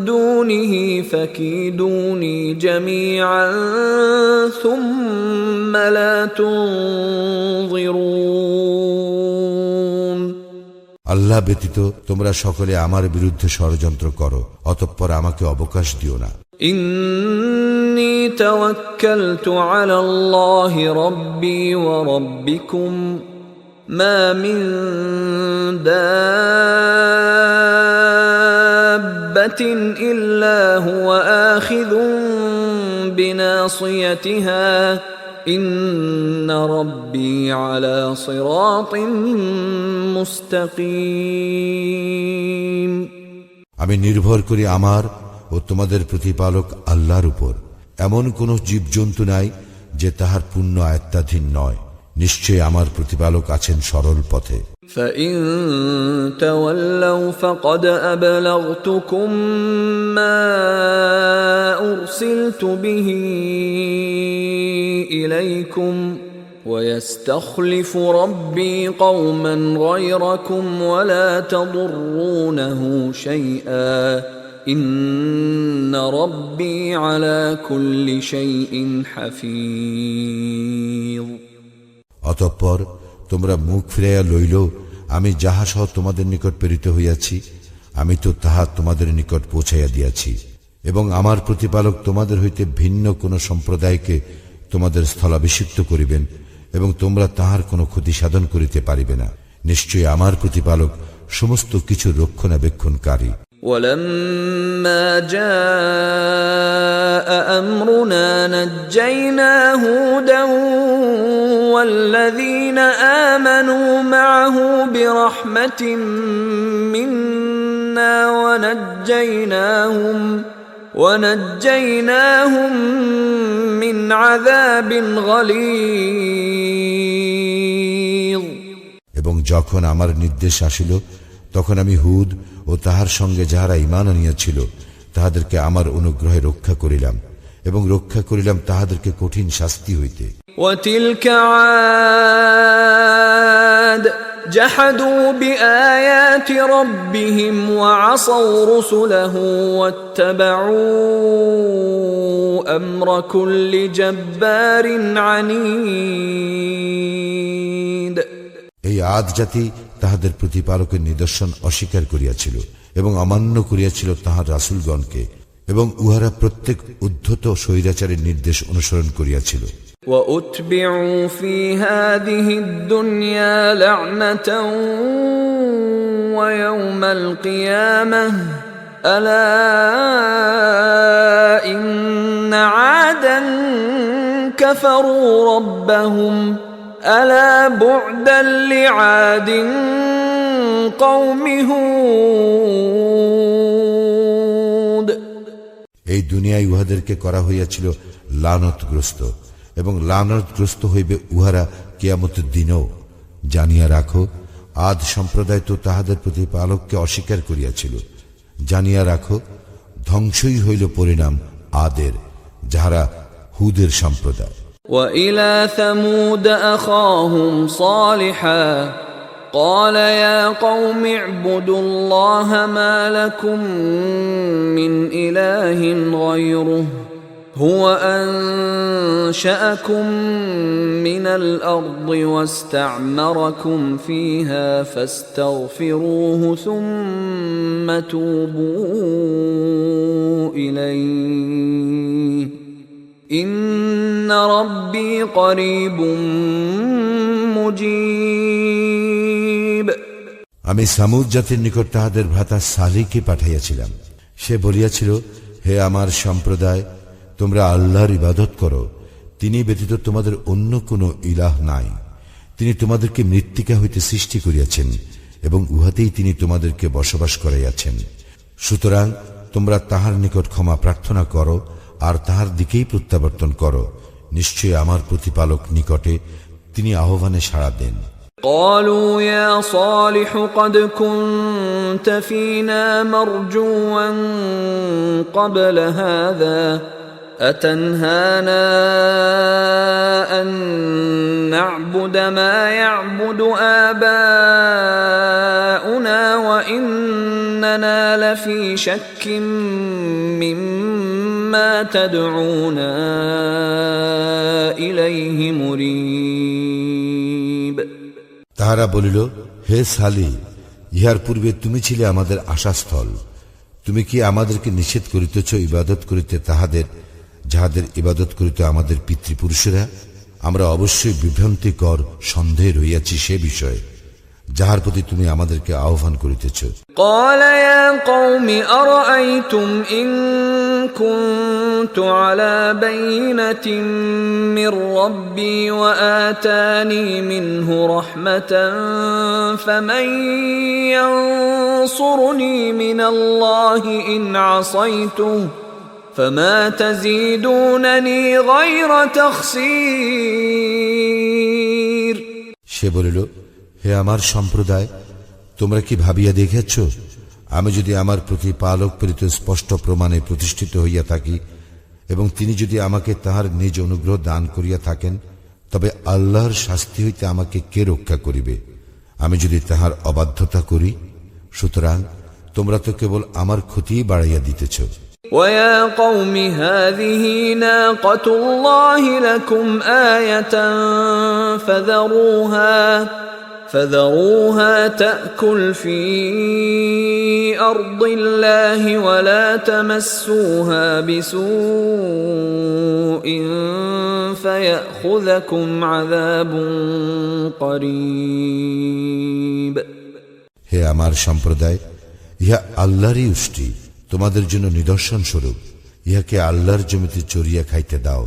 دونه فكيدوني جميعا ثم لا تنظرون আল্লাহ ব্যতীত তোমরা সকলে আমার বিরুদ্ধে ষড়যন্ত্র করো, অতঃপর আমাকে অবকাশ দিও না। إني توكلت على الله ربي وربكم ما من دابة إلا هو آخذ بناصيتها إن ربي على صراط مستقيم আমি নির্ভর করি আমার ও তোমাদের প্রতিপালক আল্লাহর উপর। এমন কোন জীবজন্তু নাই যে তাহার পূর্ণ আয়ত্তাধীন নয়। নিশ্চয় আমার প্রতিপালক আছেন সরল পথে। فإن تولوا فقد أبلغتكم ما أرسلت به إليكم ويستخلف ربي قوما غيركم ولا تضرونه شيئا إن ربي على كل شيء حفيظ অতঃপর তোমরা মুখ ফিরাইয়া লইল, আমি যাহা সহ তোমাদের নিকট প্রেরিত হইয়াছি আমি তো তাহা তোমাদের নিকট পৌঁছাইয়া দিয়াছি, এবং আমার প্রতিপালক তোমাদের হইতে ভিন্ন কোন সম্প্রদায়কে তোমাদের স্থলাভিষিক্ত করিবেন এবং তোমরা তাহার কোনো ক্ষতি সাধন করিতে পারিবে না। নিশ্চয়ই আমার প্রতিপালক সমস্ত কিছু রক্ষণাবেক্ষণকারী। ولما جاء أمرنا نجينا هودا والذين آمنوا معه برحمة منا ونجيناهم من عذاب غليظ এবং যখন আমার নির্দেশ আসিল তখন আমি হুদ ও তাহার সঙ্গে যাহারা ঈমান আনিয়াছিল তাহাদেরকে আমার অনুগ্রহে রক্ষা করিলাম এবং রক্ষা করিলাম তাহাদেরকে কঠিন শাস্তি হইতে। وتلك عاد جحدوا بآيات ربهم وعصوا رسله واتبعوا أمر كل جبار عنيد এই আদ জাতি তাহাদের প্রতিপালকের নিদর্শন অস্বীকার করিয়াছিল এবং অমান্য করিয়াছিল তাহার রাসূলগণকে, এবং উহারা প্রত্যেক উদ্ধত স্বৈরাচারের নির্দেশ অনুসরণ করিয়াছিল। وأتبعوا في هذه الدنيا لعنة ويوم القيامة ألا إن عادا كفروا ربهم ألا بعدا لعاد قوم هود এই দুনিয়ায় উহাদেরকে করা হইয়াছিল লানতগ্রস্ত, এবং লানতগ্রস্ত হইবে উহারা কিয়ামতের দিনও। জানিয়া রাখো, আদ সম্প্রদায় তো তাহাদের প্রতিপালককে অস্বীকার করিয়াছিল। জানিয়া রাখো, ধ্বংসই হইল পরিণাম আদের, যাহারা হুদের সম্প্রদায়। وإلى ثمود أخاهم صالحا قال يا قوم اعبدوا الله ما لكم من إله غيره هو أنشأكم من الأرض واستعمركم فيها فاستغفروه ثم توبوا إليه إن ربي قريب مجيب আমি সামুদ জাতির নিকট তাহাদের ভ্রাতা সালিহকে পাঠাইয়াছিলাম। সে বলিয়াছিল, হে আমার সম্প্রদায়, তোমরা আল্লাহর ইবাদত করো, তিনি ব্যতীত তোমাদের অন্য কোনো ইলাহ নাই। তিনি তোমাদেরকে মৃত্তিকা হইতে সৃষ্টি করিয়াছেন এবং উহাতেই তিনি তোমাদেরকে বসবাস করাইয়াছেন। সুতরাং তোমরা তাহার নিকট ক্ষমা প্রার্থনা করো আর তাহার দিকেই প্রত্যাবর্তন করো। নিশ্চয়ই আমার প্রতিপালক নিকটে, তিনি আহ্বানে সাড়া দেন। قالوا يا صالح قد كنت فينا مرجوا قبل هذا أتنهانا أن نعبد ما يعبد آباؤنا لفي شك مما تدعونا إليه مريب তাহারা বলিল, হে সালি, ইহার পূর্বে তুমি ছিলে আমাদের আশাস্থল। তুমি কি আমাদেরকে নিষেধ করিতেছ ইবাদত করিতে তাহাদের, যাহাদের ইবাদত করিতে আমাদের পিতৃপুরুষেরা? আমরা অবশ্যই বিভ্রান্তিকর সন্দেহে রইয়াছি সে বিষয়ে যাহার প্রতি তুমি আমাদেরকে আহ্বান করিতেছ। قال يا قوم أرأيتم إن كنت على بينة من ربي وآتاني منه رحمة فمن ينصرني من الله إن عصيته فما تزيدونني غير تخسير সে বলিল, হে আমার সম্প্রদায়, তোমরা কি ভাবিয়া দেখেছ, আমি যদি আমার প্রতিপালক প্রেরিত স্পষ্ট প্রমাণে প্রতিষ্ঠিত হইয়া থাকি এবং তিনি যদি আমাকে তাহার নিজ অনুগ্রহ দান করিয়া থাকেন, তবে আল্লাহর শাস্তি হইতে আমাকে কে রক্ষা করিবে আমি যদি তাহার অবাধ্যতা করি? সুতরাং তোমরা তো কেবল আমার ক্ষতিই বাড়াইয়া দিতেছ। وَيَا قَوْمِ هَذِهِ نَاقَةُ اللَّهِ لَكُمْ آيَةً فَذَرُوهَا تَأْكُلْ فِي أَرْضِ اللَّهِ وَلَا تَمَسُّوهَا بِسُوءٍ فَيَأْخُذَكُمْ عَذَابٌ قَرِيبٌ হে আমার সম্প্রদায়, ইহা আল্লাহরই উষ্টি, তোমাদের জন্য নিদর্শন স্বরূপ। ইহাকে আল্লাহর জমিতে চড়িয়া খাইতে দাও,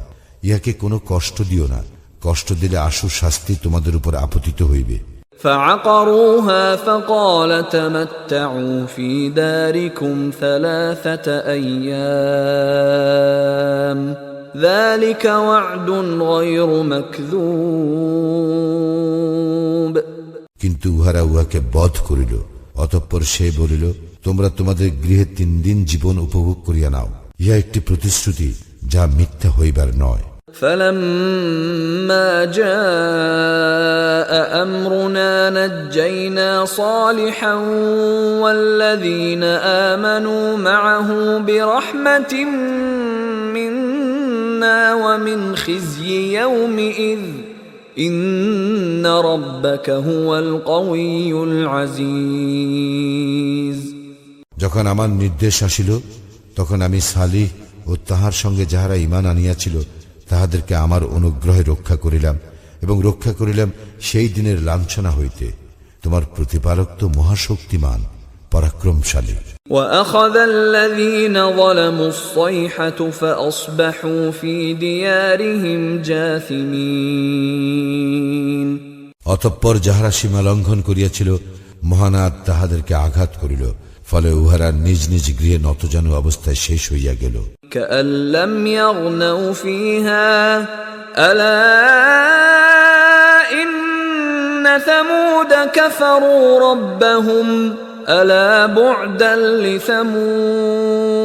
ইহাকে কোনো কষ্ট দিও না, কষ্ট দিলে আশুর শাস্তি তোমাদের উপর আপতিত হইবে। فعقروها فقال تمتعوا في داركم 3 أيام ذلك وعد غير مكذوب কিন্তু উহারা উহাকে বধ করিল। অতঃপর সে বলিল, তোমরা তোমাদের গৃহে 3 দিন জীবন উপভোগ করিয়া নাও, ইহা একটি প্রতিশ্রুতি যা মিথ্যা হইবার নয়। فلما جاء أمرنا نجينا صالحا والذين آمنوا معه برحمة منا ومن خزي يومئذ إن ربك هو القوي العزيز যখন আমার নির্দেশ আসিল, তখন আমি সালিহ ও তাহার সঙ্গে যাহারা ঈমান আনিয়াছিল তাহাদেরকে আমার অনুগ্রহে রক্ষা করিলাম এবং রক্ষা করিলাম সেই দিনের লাঞ্ছনা হইতে। তোমার প্রতিপালক তো মহাশক্তিমান, পরাক্রমশালী। وأخذ الذين ظلموا الصيحة فأصبحوا في ديارهم جاثمين অতঃপর যাহারা সীমা লঙ্ঘন করিয়াছিল, মহানাদ তাহাদেরকে আঘাত করিল, ফলে উহারা নিজ নিজ গৃহে নতজানু অবস্থায় শেষ হইয়া গেল। كأن لم يغنوا فيها ألا إن ثمود كفروا ربهم ألا بعدا لثمود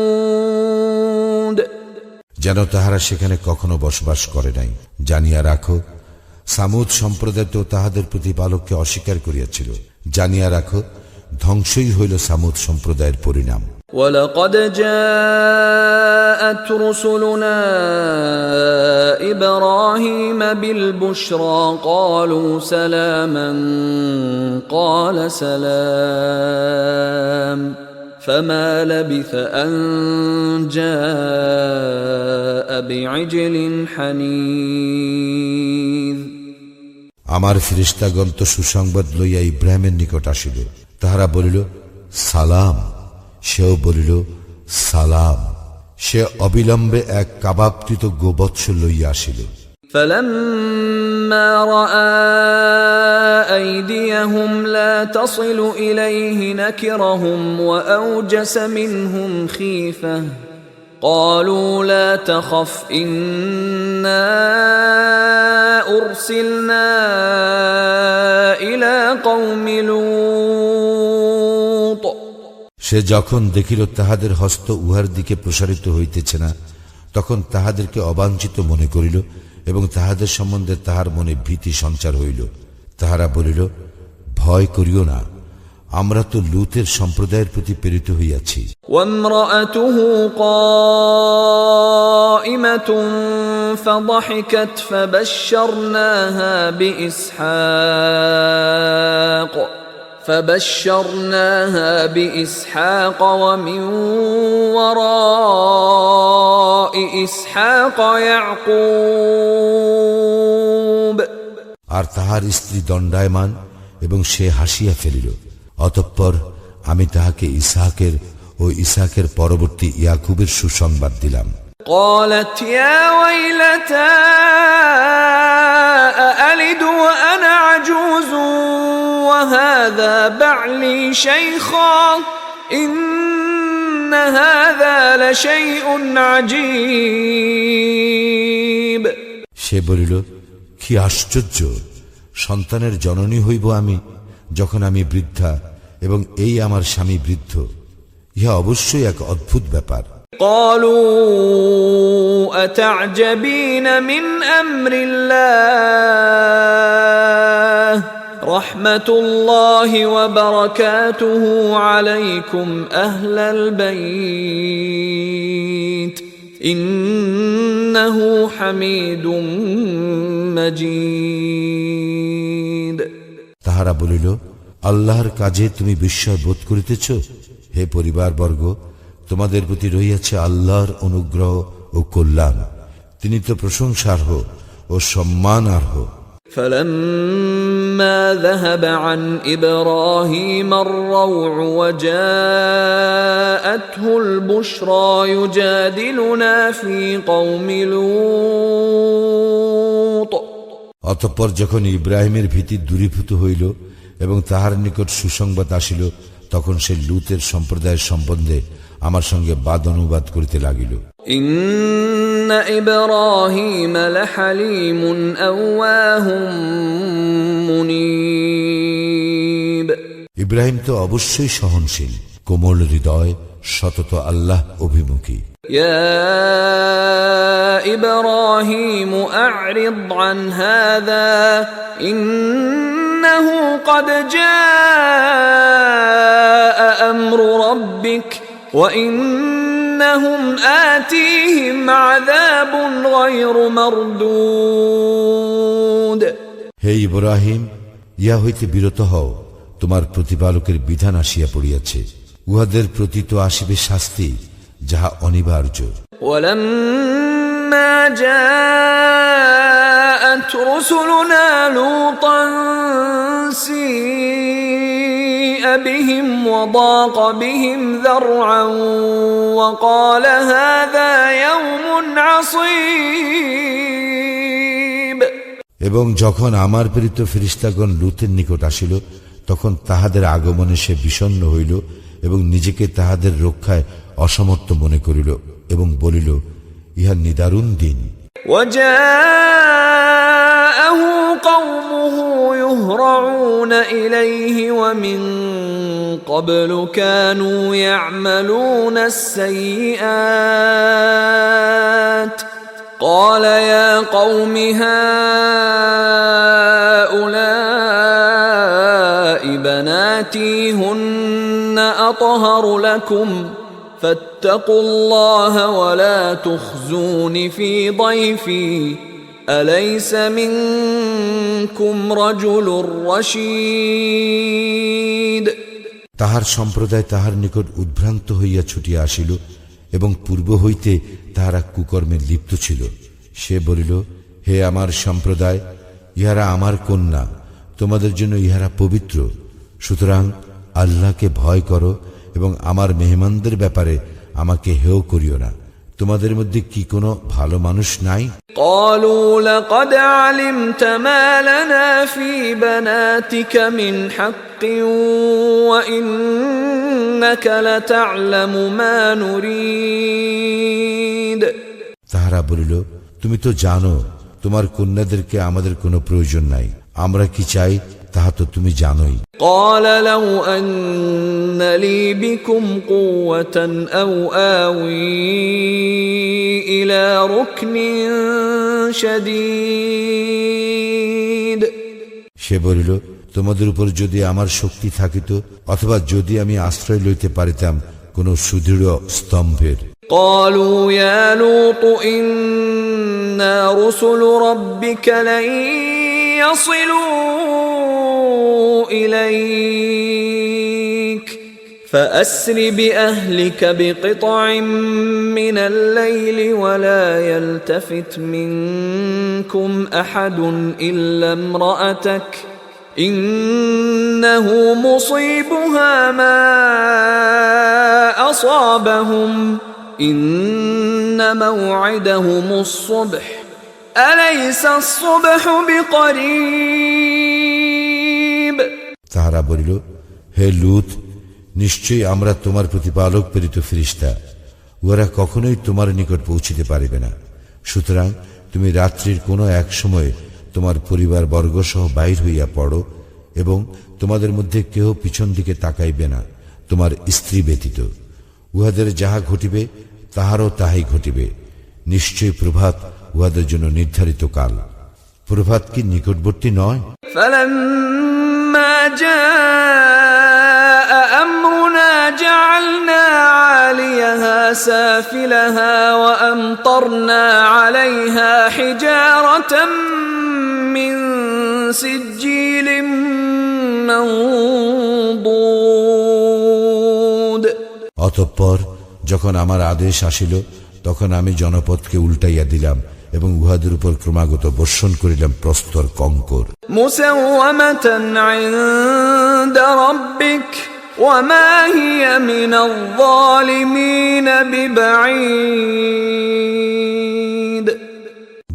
যেন তাহারা সেখানে কখনো বসবাস করে নাই। জানিয়া রাখো, সামুদ সম্প্রদায় তো তাহাদের প্রতিপালককে অস্বীকার করিয়াছিল। জানিয়া রাখো, ধ্বংসই হইল সামুদ সম্প্রদায়ের পরিণাম। ولقد جاءت رسلنا إبراهيم بالبشرى قالوا سلاما قال سلام فما لبث أن جاء بعجل حنيذ আমার ফেরেশতাগণ তো সুসংবাদ লইয়া ইব্রাহিমের নিকট আসিল। তাহারা বলিল, সালাম। সেও বলিল, সালাম। সে অবিলম্বে এক কাবাবকৃত গোবৎস লইয়া আসিল। فلما رأى أيديهم لا تصل إليه نكرهم وأوجس منهم خيفة قالوا لا تخف إنا أرسلنا إلى قوم لوط সে যখন দেখিল তাহাদের হস্ত উহার দিকে প্রসারিত হইতেছে না, তখন তাহাদেরকে অবাঞ্ছিত মনে করিল এবং তাহাদের সম্বন্ধে তাহার মনে ভীতি সঞ্চার হইল। তাহারা বলিল, ভয় করিও না, আমরা তো লূতের সম্প্রদায়ের প্রতি প্রেরিত হইয়াছি। وامرأته قائمة فضحكت فبشرناها بإسحاق ومن وراء إسحاق يعقوب। আর তাহার স্ত্রী দণ্ডায়মান এবং সে হাসিয়া ফেলিল। অতঃপর আমি তাহাকে ইসহাকের ও ইসহাকের পরবর্তী ইয়াকুবের সুসংবাদ দিলাম। قالت يا ويلتى أألد وأنا عجوز وهذا بعلي شيخا إن هذا لشيء عجيب। সে বলিল, কি আশ্চর্য! সন্তানের জননী হইব আমি যখন আমি বৃদ্ধা এবং এই আমার স্বামী বৃদ্ধ। ইহা অবশ্যই এক অদ্ভুত ব্যাপার। قالوا أتعجبين من أمر الله رحمة الله وبركاته عليكم أهل البيت إنه حميد مجيد। তাহারা বলিল, আল্লাহর কাজে তুমি বিস্ময় বোধ করিতেছ? হে পরিবারবর্গ, তোমাদের প্রতি রহিয়াছে আল্লাহর অনুগ্রহ ও কল্যাণ। তিনি তো প্রশংসার্হ ও সম্মানার্হ। فلما ذهب عن إبراهيم الروع وجاءته البشرى يجادلنا في قوم لوط। অতঃপর যখন ইব্রাহিমের ভীতি দূরীভূত হইল এবং তাহার নিকট সুসংবাদ আসিল, তখন সে লূতের সম্প্রদায়ের সম্বন্ধে আমার সঙ্গে বাদ অনুবাদ করিতে লাগিল। ইন্না ইব্রাহিম লাহালিমুন আওয়াহুম মুনীব। ইব্রাহিম তো অবশ্যই সহনশীল, কোমল হৃদয়, সতত আল্লাহ অভিমুখী। ইয়া ইব্রাহিম আ'রিদ আন হাযা ইন্নাহু ক্বাদ জাআ আমরু রাব্বিক وَإِنَّهُمْ آتِيهِمْ عَذَابٌ غَيْرُ مَرْدُودٍ। হে ইব্রাহিম, ইহা হইতে বিরত হও, তোমার প্রতিপালকের বিধান আসিয়া পড়িয়াছে, উহাদের প্রতি তো আসিবে শাস্তি, যাহা অনিবার্য। وَلَمَّا جَاءَتْ رُسُلُنَا لُوطًا سِيءَ بِهِمْ وَضَاقَ بِهِمْ ذَرْعًا وَقَالَ هَذَا يَوْمٌ عَصِيبٌ। এবং যখন আমার প্রেরিত ফেরেশতাগণ লূতের নিকট আসিল, তখন তাহাদের আগমনে সে বিষণ্ণ হইল এবং নিজেকে তাহাদের রক্ষায় অসমর্থ মনে করিল এবং বলিল, ইহা নিদারুণ দিন। وَجَاءَهُ قَوْمُهُ يُهْرَعُونَ إِلَيْهِ وَمِن قَبْلُ كَانُوا يَعْمَلُونَ السَّيِّئَاتِ قَالَ يَا قَوْمِ هَؤُلَاءِ بَنَاتِي هُنَّ أَطْهَرُ لَكُمْ فَاتَّقُوا اللَّهَ وَلَا تُخْزُونِ فِي ضَيْفِي أَلَيْسَ مِنكُمْ رَجُلٌ رَشِيدٌ। তাহার সম্প্রদায় তাহার নিকট উদ্ভ্রান্ত হইয়া ছুটিয়া আসিল এবং পূর্ব হইতে তাহারা কুকর্মে লিপ্ত ছিল। সে বলিল, হে আমার সম্প্রদায়, ইহারা আমার কন্যা, তোমাদের জন্য ইহারা পবিত্র, সুতরাং আল্লাহকে ভয় করো এবং আমার মেহমানদের ব্যাপারে আমাকে হেয় করিও না। তোমাদের মধ্যে কি কোনো ভালো মানুষ নাই? قالوا لقد علمت ما لنا في بناتك من حق وإنك لتعلم ما نريد। তাহারা বলিল, তুমি তো জানো তোমার কন্যাদেরকে আমাদের কোনো প্রয়োজন নাই, আমরা কি চাই তাহা তো তুমি জানোই। قال لو أن لي بكم قوة أو آوي إلى ركن شديد। সে বলিল, তোমাদের উপর যদি আমার শক্তি থাকিত, অথবা যদি আমি আশ্রয় লইতে পারিতাম কোন সুদৃঢ় স্তম্ভের। قالوا يا لوط إنا رسل ربك لن يصلوا إليك فأسر بأهلك بقطع من الليل ولا يلتفت منكم أحد إلا امرأتك إنه مصيبها ما أصابهم إن موعدهم الصبح أليس الصبح بقريب তাহারা বলিল, হে লূত, নিশ্চয়ই আমরা তোমার প্রতিপালক প্রেরিত ফেরেশতা, উহারা কখনোই তোমার নিকট পৌঁছিতে পারিবে না। সুতরাং তুমি রাত্রির কোনো এক সময়ে তোমার পরিবার বর্গ সহ বাহির হইয়া পড়ো, এবং তোমাদের মধ্যে কেহ পিছন দিকে তাকাইবে না তোমার স্ত্রী ব্যতীত। উহাদের যাহা ঘটিবে তাহারও তাহাই ঘটিবে। নিশ্চয়ই প্রভাত উহাদের জন্য নির্ধারিত কাল। প্রভাত কি নিকটবর্তী নয়? فلما جاء أمرنا جعلنا عاليها سافلها وأمطرنا عليها حجارة من سجيل منضود অতঃপর যখন আমার আদেশ আসিল, তখন আমি জনপদকে উল্টাইয়া দিলাম এবং উহাদের উপর ক্রমাগত বর্ষণ করিলাম প্রস্তর কঙ্কর। مسومة عند ربك وما هي من الظالمين ببعيد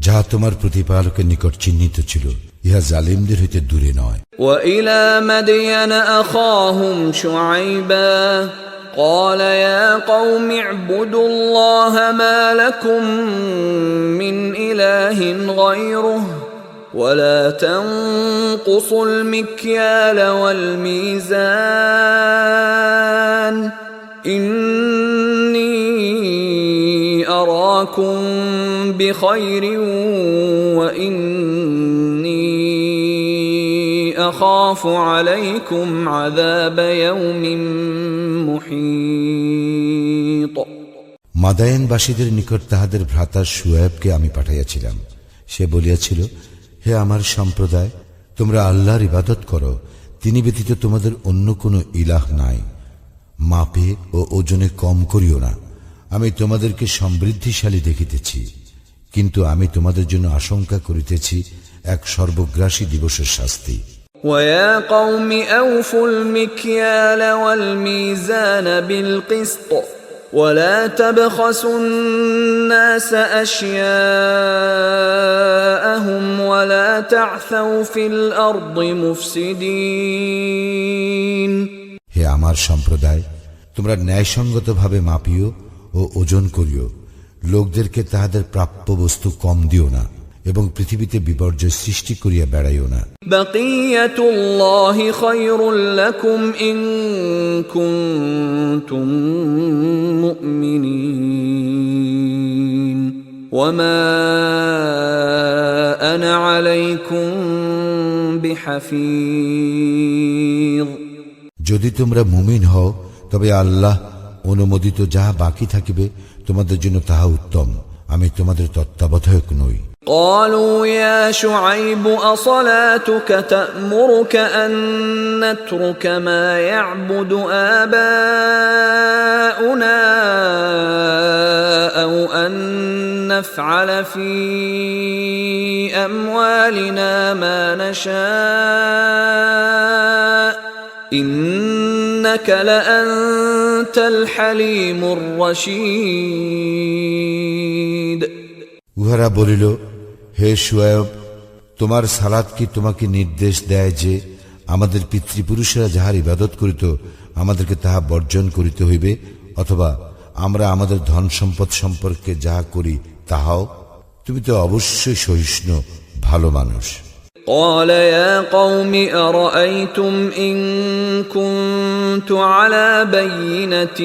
যাহা তোমার প্রতিপালকের নিকট চিহ্নিত ছিল, ইহা জালিমদের হইতে দূরে নয়। وإلى مدين أخاهم شعيبا قال يا قوم اعبدوا الله ما لكم من إله غيره ولا تنقصوا المكيال والميزان إني أراكم بخير وإني أخاف عليكم عذاب يوم محيط মাদায়েনবাসীদের নিকট তাহাদের ভ্রাতা শুয়ায়বকে আমি পাঠাইয়াছিলাম। সে বলিয়াছিল, হে আমার সম্প্রদায়, তোমরা আল্লাহর ইবাদত করো, তিনি ব্যতীত তোমাদের অন্য কোনো ইলাহ নাই। মাপে ও ওজনে কম করিও না। আমি তোমাদেরকে সমৃদ্ধিশালী দেখিতেছি, কিন্তু আমি তোমাদের জন্য আশঙ্কা করিতেছি এক সর্বগ্রাসী দিবসের শাস্তি। ويا قوم أوفوا المكيال والميزان بالقسط ولا تبخسوا الناس أشياءهم ولا تعثوا في الأرض مفسدين হে আমার সম্প্রদায়, তোমরা ন্যায়সঙ্গতভাবে মাপিও ও ওজন করিও, লোকদেরকে তাহাদের প্রাপ্য বস্তু কম দিও না এবং পৃথিবীতে বিপর্যয় সৃষ্টি করিয়া বেড়াইও না। বাকিয়াতুল্লাহি খায়রুল লাকুম ইন কুনতুম মুমিনিন ওয়া মা আনা আলাইকুম বিহাফিজ। যদি তোমরা মুমিন হও, তবে আল্লাহ অনুমোদিত যাহা বাকি থাকিবে তোমাদের জন্য তাহা উত্তম, আমি তোমাদের তত্ত্বাবধায়ক নই। قالوا يا شعيب أصلاتك تأمرك أن نترك ما يعبد آباؤنا أو أن نفعل في أموالنا ما نشاء إنك لأنت الحليم الرشيد উহারা বলিল, হে শুয়ায়ব, তোমার সালাত কি তোমাকে নির্দেশ দেয় যে আমাদের পিতৃপুরুষেরা যাহার ইবাদত করিত আমাদেরকে তাহা বর্জন করিতে হইবে, অথবা আমরা আমাদের ধন সম্পদ সম্পর্কে যাহা করি তাহাও? তুমি তো অবশ্যই সহিষ্ণু, ভালো মানুষ। قال يا قوم أرأيتم إن كنت على بينة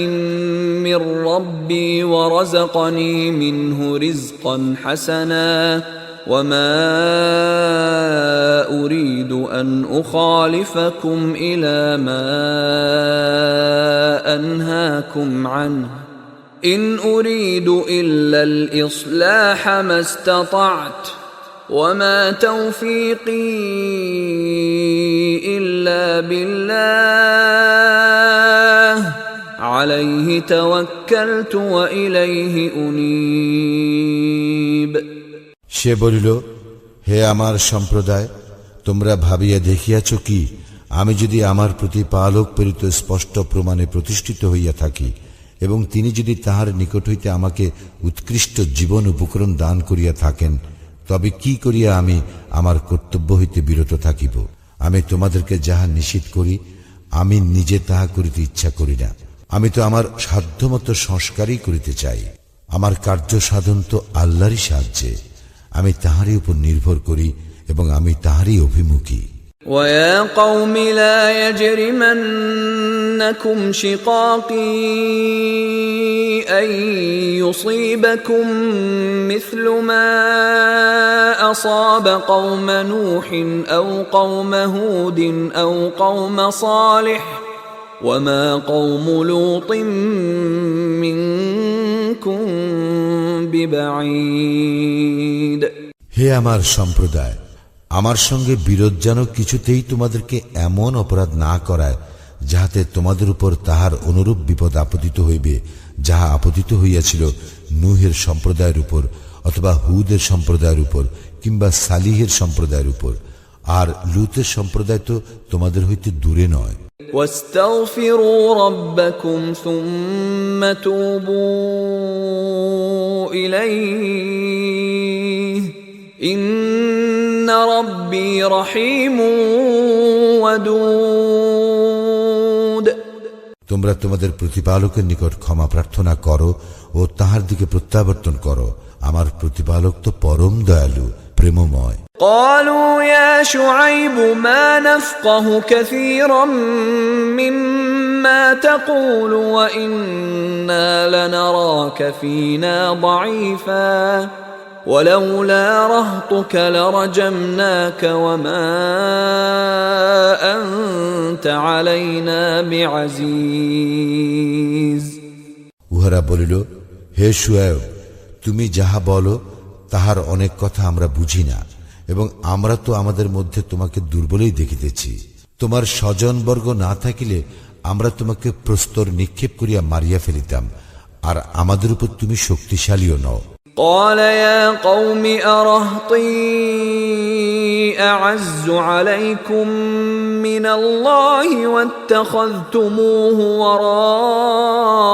من ربي ورزقني منه رزقا حسنا وما أريد أن أخالفكم إلى ما أنهاكم عنه إن أريد إلا الإصلاح ما استطعت وما توفيقي إلا بالله عليه توكلت وإليه أنيب সে বলিল, হে আমার সম্প্রদায়, তোমরা ভাবিয়া দেখিয়াছ কি, আমি যদি আমার প্রতিপালক প্রেরিত স্পষ্ট প্রমাণে প্রতিষ্ঠিত হইয়া থাকি এবং তিনি যদি তাহার নিকট হইতে আমাকে উৎকৃষ্ট জীবন উপকরণ দান করিয়া থাকেন, তবে কি করিয়া আমি আমার কর্তব্য হইতে বিরত থাকিব? আমি তোমাদেরকে যাহা নিষেধ করি আমি নিজে তাহা করিতে ইচ্ছা করি না। আমি তো আমার সাধ্যমতো সংস্কারই করিতে চাই। আমার কার্য সাধন তো আল্লাহরই সাহায্যে। আমি তাহারই উপর নির্ভর করি এবং আমি তাহারই অভিমুখী। ويا قوم لا يجرمنكم شقاقي أن يصيبكم مثل ما أصاب قوم نوح أو قوم هود أو قوم صالح وما قوم لوط منكم ببعيد হে আমার সম্প্রদায়, আমার সঙ্গে বিরোধ যেন কিছুতেই তোমাদেরকে এমন অপরাধ না করায় যাহাতে তোমাদের উপর তাহার অনুরূপ বিপদ আপতিত হইবে যাহা আপতিত হইয়াছিল নূহের সম্প্রদায়ের উপর অথবা হুদের সম্প্রদায়ের উপর কিংবা সালিহের সম্প্রদায়ের উপর। আর লূতের সম্প্রদায় তো তোমাদের হইতে দূরে নয়। واستغفروا ربكم ثم توبوا إليه إن ربي رحيم ودود তোমরা তোমাদের প্রতিপালকের নিকট ক্ষমা প্রার্থনা করো ও তাহার দিকে প্রত্যাবর্তন করো। আমার প্রতিপালক তো পরম দয়ালু, প্রেমময়। قالوا يا شعيب ما نفقه كثيرا مما تقول وإنا لنراك فينا ضعيفا ولولا رهطك لرجمناك وما أنت علينا بعزيز উহারা বলিল, হে শুআয়ব, তুমি যাহা বলো তাহার অনেক কথা আমরা বুঝি না এবং আমরা তো আমাদের মধ্যে তোমাকে দুর্বলই দেখিতেছি। তোমার স্বজনবর্গ না থাকিলে আমরা তোমাকে প্রস্তর নিক্ষেপ করিয়া মারিয়া ফেলিতাম, আর আমাদের উপর তুমি শক্তিশালীও নও। قال يا قوم أرهطي أعز عليكم من الله واتخذتموه وراءكم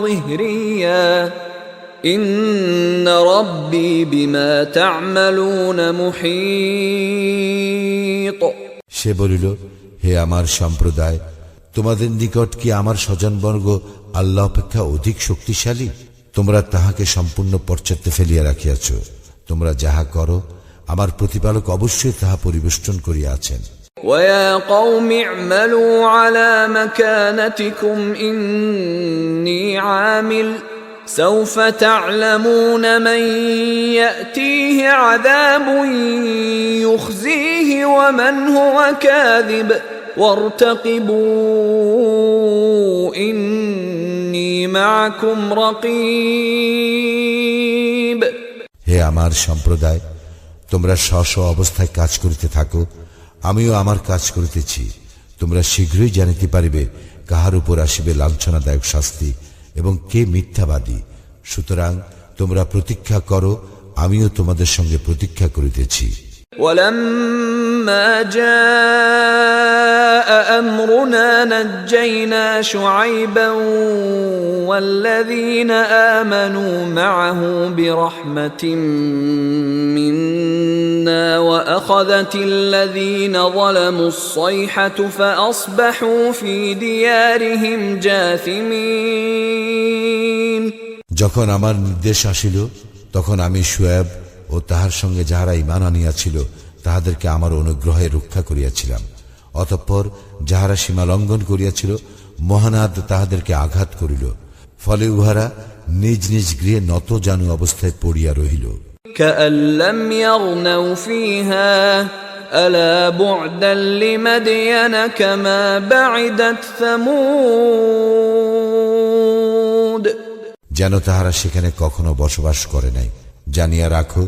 ظهريا إن ربي بما تعملون محيط সে বলিল, হে আমার সম্প্রদায়, তোমাদের নিকট কি আমার স্বজনবর্গ আল্লাহ অপেক্ষা অধিক শক্তিশালী? তোমরা তাহাকে সম্পূর্ণ পশ্চাতে ফেলিয়া রাখিয়াছ। তোমরা যাহা করো আমার প্রতিপালক অবশ্যই তাহা পরিবেষ্টন করিয়া আছেন। ويا قوم اعملوا على مكانتكم إني عامل سوف تعلمون من يأتيه عذاب يخزيه ومن هو كاذب وارتقبوا إني معكم رقيب হে আমার সম্প্রদায়, তোমরা স্ব অবস্থায় কাজ করিতে থাকো, আমিও আমার কাজ করিতেছি। তোমরা শীঘ্রই জানিতে পারিবে কাহার উপর আসিবে লাঞ্ছনাদায়ক শাস্তি এবং কে মিথ্যাবাদী। সুতরাং তোমরা প্রতীক্ষা করো, আমিও তোমাদের সঙ্গে প্রতীক্ষা করিতেছি। ولما جاء أمرنا نجينا شعيبا والذين آمنوا معه برحمة منا وأخذت الذين ظلموا الصيحة فأصبحوا في ديارهم جاثمين যখন আমার নির্দেশ আসিল তখন আমি শুআয়ব ও তাহার সঙ্গে যাহারা ঈমান আনিয়াছিল তাহাদেরকে আমার অনুগ্রহে রক্ষা করিয়াছিলাম। অতঃপর যাহারা সীমা লঙ্ঘন করিয়াছিল মহানাদ তাহাদেরকে আঘাত করিল, ফলে উহারা নিজ নিজ গৃহে নত জানু অবস্থায় পড়িয়া রহিল। كأن لم يغنوا فيها ألا بعدا لمدين كما بعدت ثمود যেন তাহারা সেখানে কখনো বসবাস করে নাই। জানিয়া রাখো,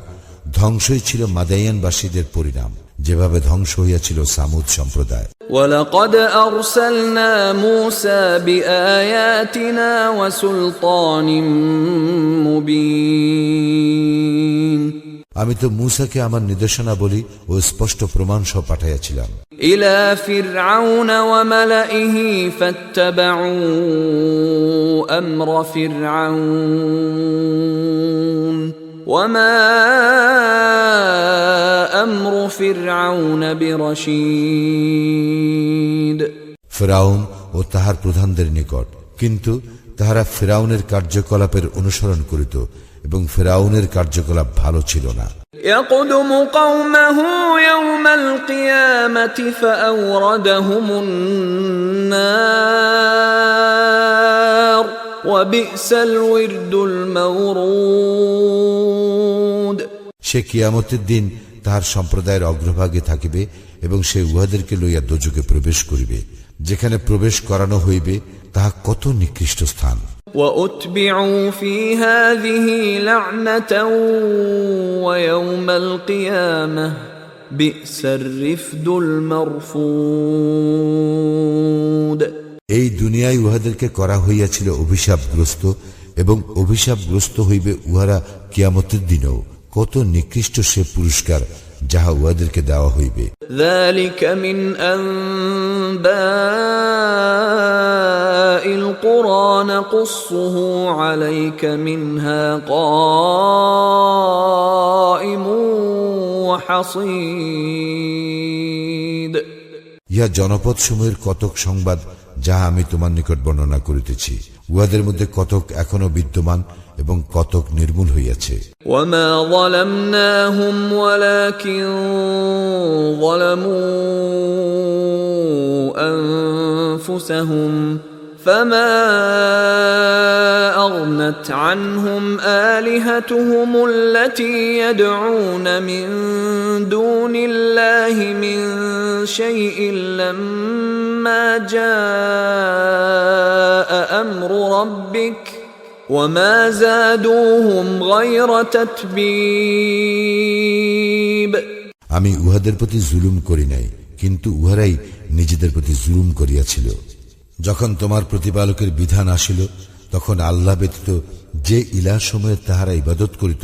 ধ্বংসই ছিল মাদায়ানবাসীদের পরিণাম, যেভাবে ধ্বংস হইয়াছিল সামুদ সম্প্রদায়। ولقد أرسلنا موسى بآياتنا وسلطان مبين আমি তো মূসাকে আমার নির্দেশনাবলী ও স্পষ্ট প্রমাণ সহ পাঠাইয়াছিলাম إلى فرعون وملئه فاتبعوا أمر فرعون وما أمر فرعون برشيد ফিরআউন ও তাহার প্রধানদের নিকট, কিন্তু তাহারা ফিরআউনের কার্যকলাপের অনুসরণ করিত এবং ফিরআউনের কার্যকলাপ ভালো ছিল না। يقدم قومه يوم القيامة فأوردهم النار وبئس الورد المورود সে কিয়ামতের দিন তাহার সম্প্রদায়ের অগ্রভাগে থাকিবে এবং সে উহাদেরকে লইয়া দোজকে প্রবেশ করিবে, যেখানে প্রবেশ করানো হইবে তাহা কত নিকৃষ্ট স্থান। وأتبعوا في هذه لعنة ويوم القيامة بئس الرفد المرفود এই দুনিয়ায় উহাদেরকে করা হইয়াছিল অভিশাপগ্রস্ত, এবং অভিশাপগ্রস্ত হইবে উহারা কিয়ামতের দিনেও। কত নিকৃষ্ট সে পুরস্কার যাহা উহাদেরকে দেওয়া হইবে। ذلك من أنباء القرى نقصه عليك منها قائم وحصيد ইহা জনপদ সমূহের কতক সংবাদ যাহা আমি তোমার নিকট বর্ণনা করিতেছি। উহাদের মধ্যে কতক এখনো বিদ্যমান এবং কতক নির্মূল হইয়াছে। وما ظلمناهم ولكن ظلموا أنفسهم فما أغنت عنهم آلهتهم التي يدعون من دون الله من شيء لما جاء أمر ربك وما زادوهم غير تتبيب আমি উহাদের প্রতি জুলুম করি নাই, কিন্তু উহারাই নিজেদের প্রতি জুলুম করিয়াছিল। যখন তোমার প্রতিপালকের বিধান আসিল, তখন আল্লাহ ব্যতীত যে ইলাহ সমূহের তাহারা ইবাদত করিত,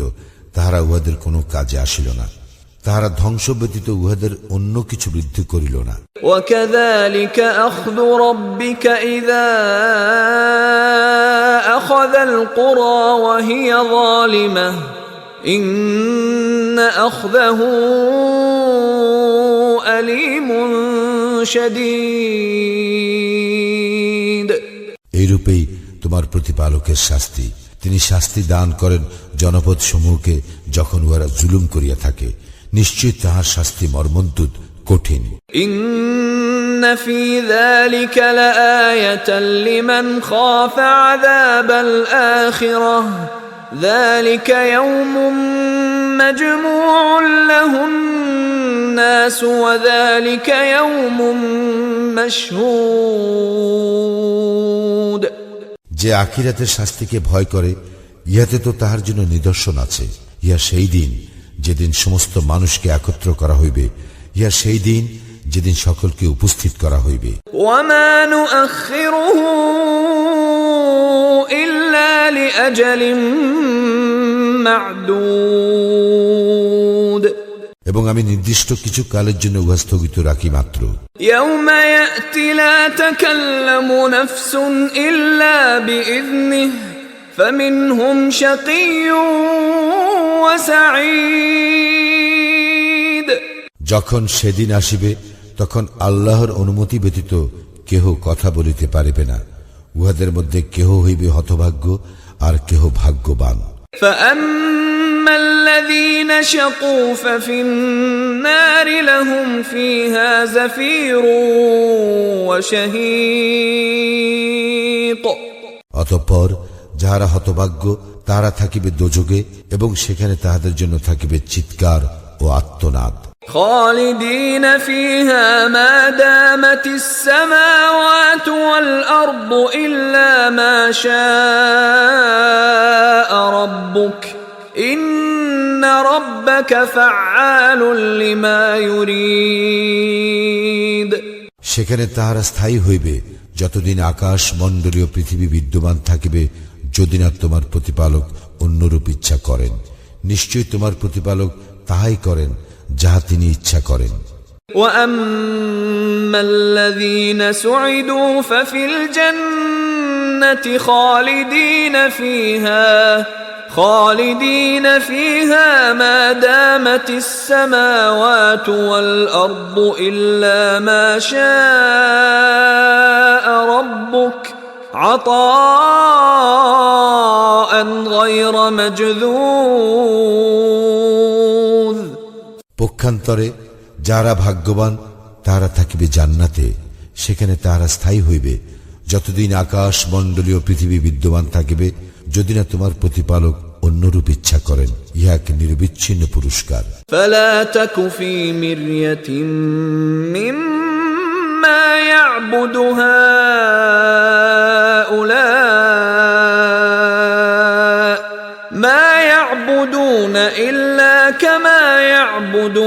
তাহারা উহাদের কোনো কাজে আসিল না। তাহারা ধ্বংস ব্যতীত উহাদের অন্য কিছু বৃদ্ধি করিল না। وكذلك أخذ ربك إذا أخذ القرى وهي ظالمة إن أخذه أليم شديد এইরূপেই তোমার প্রতিপালকের শাস্তি, তিনি শাস্তি দান করেন জনপদ সমূহকে যখন উহারা জুলুম করিয়া থাকে। নিশ্চয় তাহার শাস্তি মর্মন্তুদ, কঠিন। إن في ذلك لآية لمن خاف عذاب الآخرة ذلك يوم مجموع له الناس وذلك يوم مشهود যে আখিরাতের শাস্তিকে ভয় করে, ইহাতে তো তাহার জন্য নিদর্শন আছে। ইহা সেই দিন যেদিন সমস্ত মানুষকে একত্র করা হইবে, ইহা সেই দিন যেদিন সকলকে উপস্থিত করা হইবে। وما نؤخره إلا لأجل معدود এবং আমি নির্দিষ্ট কিছু কালের জন্য উহা স্থগিত রাখি মাত্র। يوم يأتي لا تكلم نفس إلا بإذنه فمنهم شقي وسعيد যখন সেদিন আসিবে, তখন আল্লাহর অনুমতি ব্যতীত কেহ কথা বলিতে পারিবে না। উহাদের মধ্যে কেহ হইবে হতভাগ্য, আর কেহ ভাগ্যবান। فأما الذين شقوا ففي النار لهم فيها زفير وشهيق অতঃপর যাহারা হতভাগ্য, তাহারা থাকিবে দোজগে, এবং সেখানে তাহাদের জন্য থাকিবে চিৎকার ও আর্তনাদ। خالدين فيها ما دامت السماوات والأرض إلا ما شاء ربك إن ربك فعال لما يريد সেখানে তাহারা স্থায়ী হইবে যতদিন আকাশ মণ্ডলীয় পৃথিবী বিদ্যমান থাকিবে, যদি না তোমার প্রতিপালক অন্যরূপ ইচ্ছা করেন। নিশ্চয়ই তোমার প্রতিপালক তাহাই করেন যাহা তিনি ইচ্ছা করেন। وَأَمَّا الَّذِينَ سُعِدُوا فَفِي الْجَنَّةِ خَالِدِينَ فِيهَا مَا دَامَتِ السَّمَاوَاتُ وَالْأَرْضُ إِلَّا مَا شَاءَ رَبُّكَ عَطَاءً غَيْرَ مَجْذُوذٍ। পক্ষান্তরে যারা ভাগ্যবান তারা থাকিবে জান্নাতে, সেখানে তাহারা স্থায়ী হইবে যতদিন আকাশ মণ্ডলীয় পৃথিবী বিদ্যমান থাকিবে, যদি না তোমার প্রতিপালক অন্যরূপ ইচ্ছা করেন। ইহা এক নিরবিচ্ছিন্ন পুরস্কার। فلا تك في مرية مما يعبد هؤلاء ما يعبدون إلا كما يعبد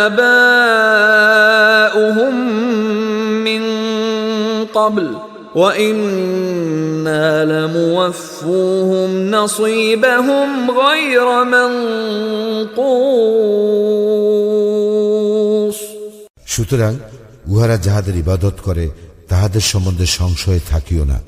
آباؤهم من قبل وَإِنَّا لَمُوَفُّوهُمْ نَصِيبَهُمْ غَيْرَ مَنْقُوصٍ। সুতরাং উহারা যাহাদের ইবাদত করে তাহাদের সম্বন্ধে সংশয়ে থাকিও না।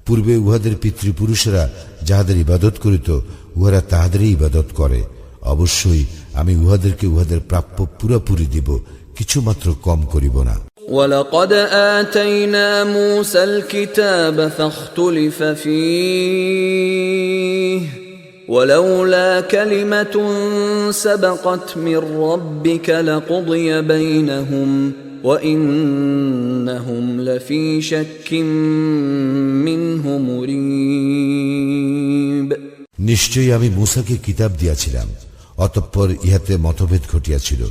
পূর্বে উহাদের পিতৃপুরুষেরা যাহাদের ইবাদত করিত, উহারা তাহাদেরই ইবাদত করে। অবশ্যই আমি উহাদেরকে উহাদের প্রাপ্য পুরাপুরি দিব, কিছুমাত্র কম করিব না। وَلَقَدْ آتَيْنَا مُوسَى الْكِتَابَ فَاخْتُلِفَ فِيهِ وَلَوْلَا كَلِمَةٌ سَبَقَتْ مِنْ رَبِّكَ لَقُضِيَ بَيْنَهُمْ وَإِنَّهُمْ لَفِي شَكٍّ مِّنْهُ مُرِيبٍ। নিশ্চয়ই আমি মূসাকে কিতাব দিয়াছিলাম, অতঃপর ইহাতে মতভেদ ঘটিয়াছিল।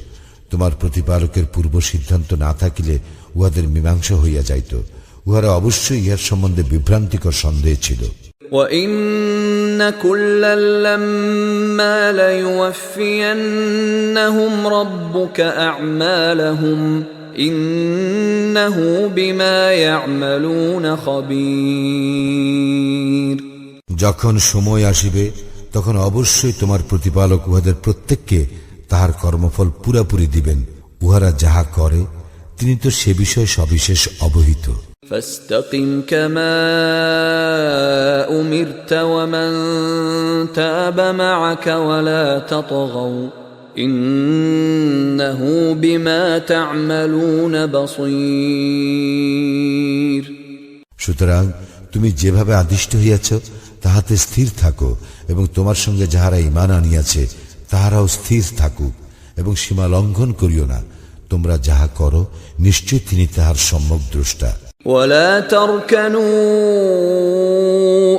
তোমার প্রতিপালকের পূর্ব সিদ্ধান্ত না থাকিলে উহাদের মীমাংসা হইয়া যাইত। উহারা অবশ্যই ইহার সম্বন্ধে বিভ্রান্তিকর সন্দেহ ছিল। وَإِنَّ كُلًّا لَّمَّا لَيُوَفِّيَنَّهُمْ رَبُّكَ أَعْمَالَهُمْ إِنَّهُ بِمَا يَعْمَلُونَ خَبِيرٌ। যখন সময় আসিবে তখন অবশ্যই তোমার প্রতিপালক উহাদের প্রত্যেককে তাহার কর্মফল পুরাপুরি দিবেন। উহারা যাহা করে তিনি তো সে বিষয়ে সবিশেষ অবহিত। فاستقم كما أمرت ومن تاب معك ولا تطغوا إنه بما تعملون بصير। সুতরাং তুমি যেভাবে আদিষ্ট হইয়াছ তাহাতে স্থির থাকো, এবং তোমার সঙ্গে যাহারা ঈমান আনিয়াছে তাহারাও স্থির থাকুক, এবং সীমা লঙ্ঘন করিও না। তোমরা যাহা করো নিশ্চয় তিনি তাহার সম্যক দ্রষ্টা। ولا تركنوا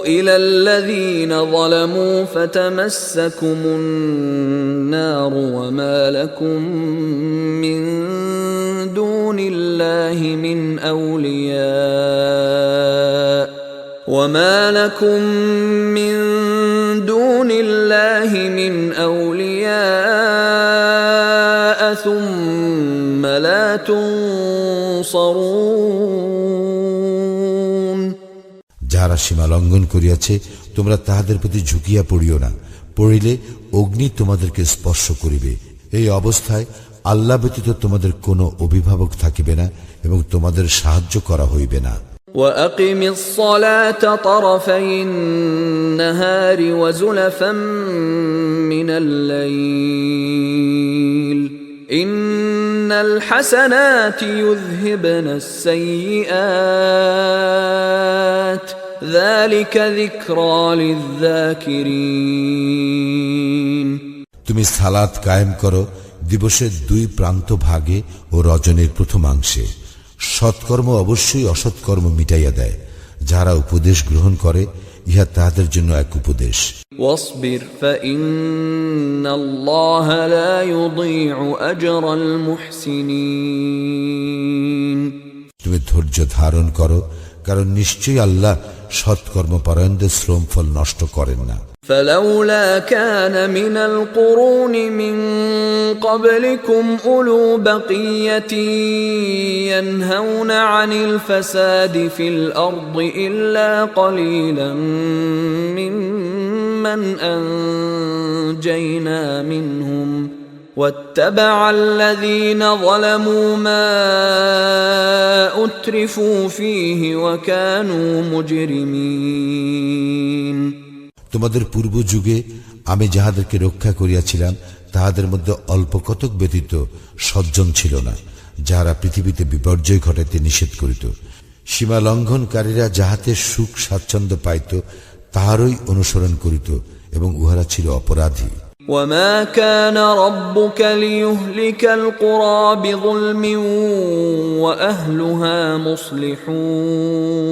إلى الذين ظلموا فتمسكم النار وما لكم من دون الله من أولياء ثم لا تنصرون। যারা সীমা লঙ্ঘন করিয়াছে তোমরা তাহাদের প্রতি ঝুঁকিয়া পড়িও না, পড়িলে অগ্নি তোমাদেরকে স্পর্শ করিবে। এই অবস্থায় আল্লাহ ব্যতীত তোমাদের কোনো অভিভাবক থাকিবে না এবং তোমাদের সাহায্য করা হইবে না। وَأَقِمِ الصَّلَاةَ طَرَفَيِ النَّهَارِ وَزُلَفًا مِّنَ اللَّيْلِ إِنَّ الْحَسَنَاتِ يُذْهِبْنَ السَّيِّئَاتِ ذَلِكَ ذِكْرَى لِلذَّاكِرِينَ। তুমি সালাত কায়েম করো দিবসের দুই প্রান্ত ভাগে ও রজনীর প্রথমাংশে। সৎকর্ম অবশ্যই অসৎকর্ম মিটাইয়া দেয়। যারা উপদেশ গ্রহণ করে ইহা তাহাদের জন্য এক উপদেশ। واصبر فإن الله لا يضيع أجر المحسنين তুমি ধৈর্য ধারণ করো, কারণ নিশ্চয়ই আল্লাহ সৎকর্মপরায়ণদের শ্রমফল নষ্ট করেন না। فلولا كان من القرون من قبلكم أولو بقية ينهون عن الفساد في الأرض إلا قليلا ممن أنجينا منهم واتبع الذين ظلموا ما أترفوا فيه وكانوا مجرمين তোমাদের পূর্ব যুগে আমি যাহাদেরকে রক্ষা করিয়াছিলাম তাহাদের মধ্যে অল্প কতক ব্যতীত সজ্জন ছিল না, যাহারা পৃথিবীতে বিপর্যয় ঘটাইতে নিষেধ করিত। সীমা লঙ্ঘনকারীরা যাহাতে সুখ স্বাচ্ছন্দ্য পাইত তাহারই অনুসরণ করিত এবং উহারা ছিল অপরাধী। وما كان ربك ليهلك القرى بظلم وأهلها مصلحون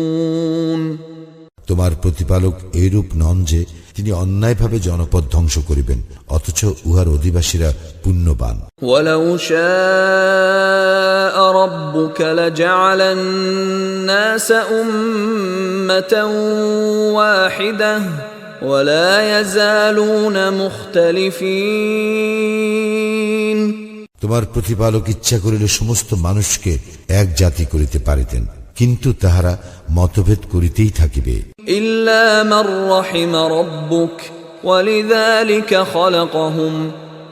তোমার প্রতিপালক এইরূপ নন যে তিনি অন্যায়ভাবে জনপদ ধ্বংস করিবেন, অথচ উহার অধিবাসীরা পুণ্যবান। ولو شاء ربك لجعل الناس أمة واحدة ولا يزالون مختلفين তোমার প্রতিপালক ইচ্ছা করিলে সমস্ত মানুষকে এক জাতি করিতে পারিতেন, কিন্তু তাহারা মতভেদ করিতেই থাকিবে। إلا من رحم ربك ولذلك خلقهم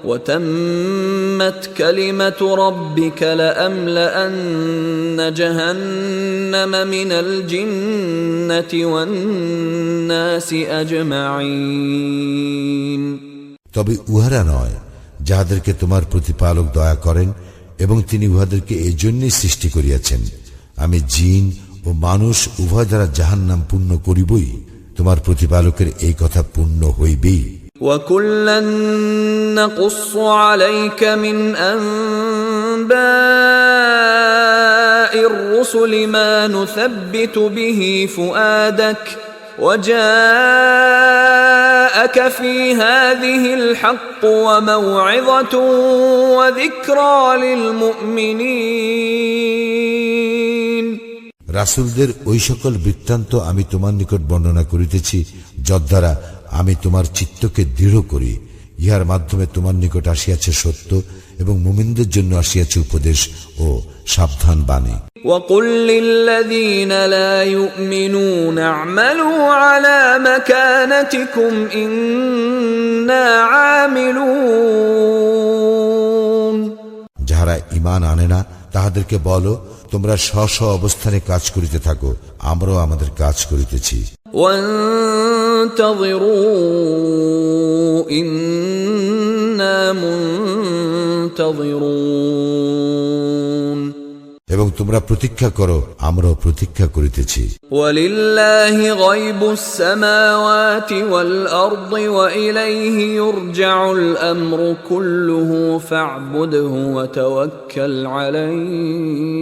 وتمت كلمة ربك لأملأن جهنم من الجنة والناس أجمعين তবে উহারা নয় যাহাদেরকে তোমার প্রতিপালক দয়া করেন এবং তিনি উহাদেরকে এই জন্যই সৃষ্টি করিয়াছেন। আমি জিন ও মানুষ উভয় দ্বারা জাহান্নাম পূর্ণ করিবই, তোমার প্রতিপালকের এই কথা পূর্ণ হইবেই। وَكُلًّا نَّقُصُّ عَلَيْكَ مِنْ أَنبَاءِ الرُّسُلِ مَا نُثَبِّتُ بِهِ فُؤَادَكَ وَجَاءَكَ فِي هَٰذِهِ الْحَقُّ وَمَوْعِظَةٌ وَذِكْرَىٰ لِلْمُؤْمِنِينَ রাসূলদের ওই সকল বৃত্তান্ত আমি তোমার নিকট বর্ণনা করিতেছি যদ্বারা আমি তোমার চিত্তকে দৃঢ় করি। ইহার মাধ্যমে তোমার নিকট আসিয়াছে সত্য এবং মুমিনদের জন্য আসিয়াছে উপদেশ ও সাবধান বাণী। وَقُل لِّلَّذِينَ لَا يُؤْمِنُونَ اعْمَلُوا عَلَىٰ مَكَانَتِكُمْ إِنَّا عَامِلُونَ যাহারা ঈমান আনে না তাহাদেরকে বলো, তোমরা স্ব স্ব অবস্থানে কাজ করিতে থাকো, আমরাও আমাদের কাজ করিতেছি। وَانتَظِرُوا إِنَّا مُنتَظِرُونَ এবং তোমরা প্রতীক্ষা করো, আমরাও প্রতীক্ষা করিতেছি। وَلِلَّهِ غَيْبُ السَّمَاوَاتِ وَالْأَرْضِ وَإِلَيْهِ يُرْجَعُ الْأَمْرُ كُلُّهُ فَاعْبُدْهُ وَتَوَكَّلْ عَلَيْهِ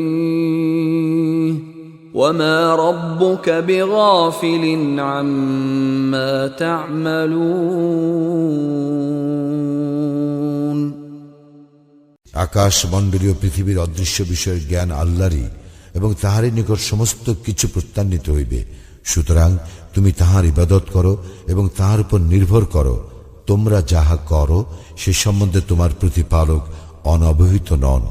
وَمَا رَبُّكَ بِغَافِلٍ عَمَّا تَعْمَلُونَ আকাশ মণ্ডলীয় পৃথিবীর অদৃশ্য বিষয়ের জ্ঞান আল্লাহরই এবং তাহারই নিকট সমস্ত কিছু প্রত্যান্বিত হইবে। সুতরাং তুমি তাহার ইবাদত করো এবং তাহার উপর নির্ভর করো। তোমরা যাহা করো সে সম্বন্ধে তোমার প্রতিপালক অনবহিত নন।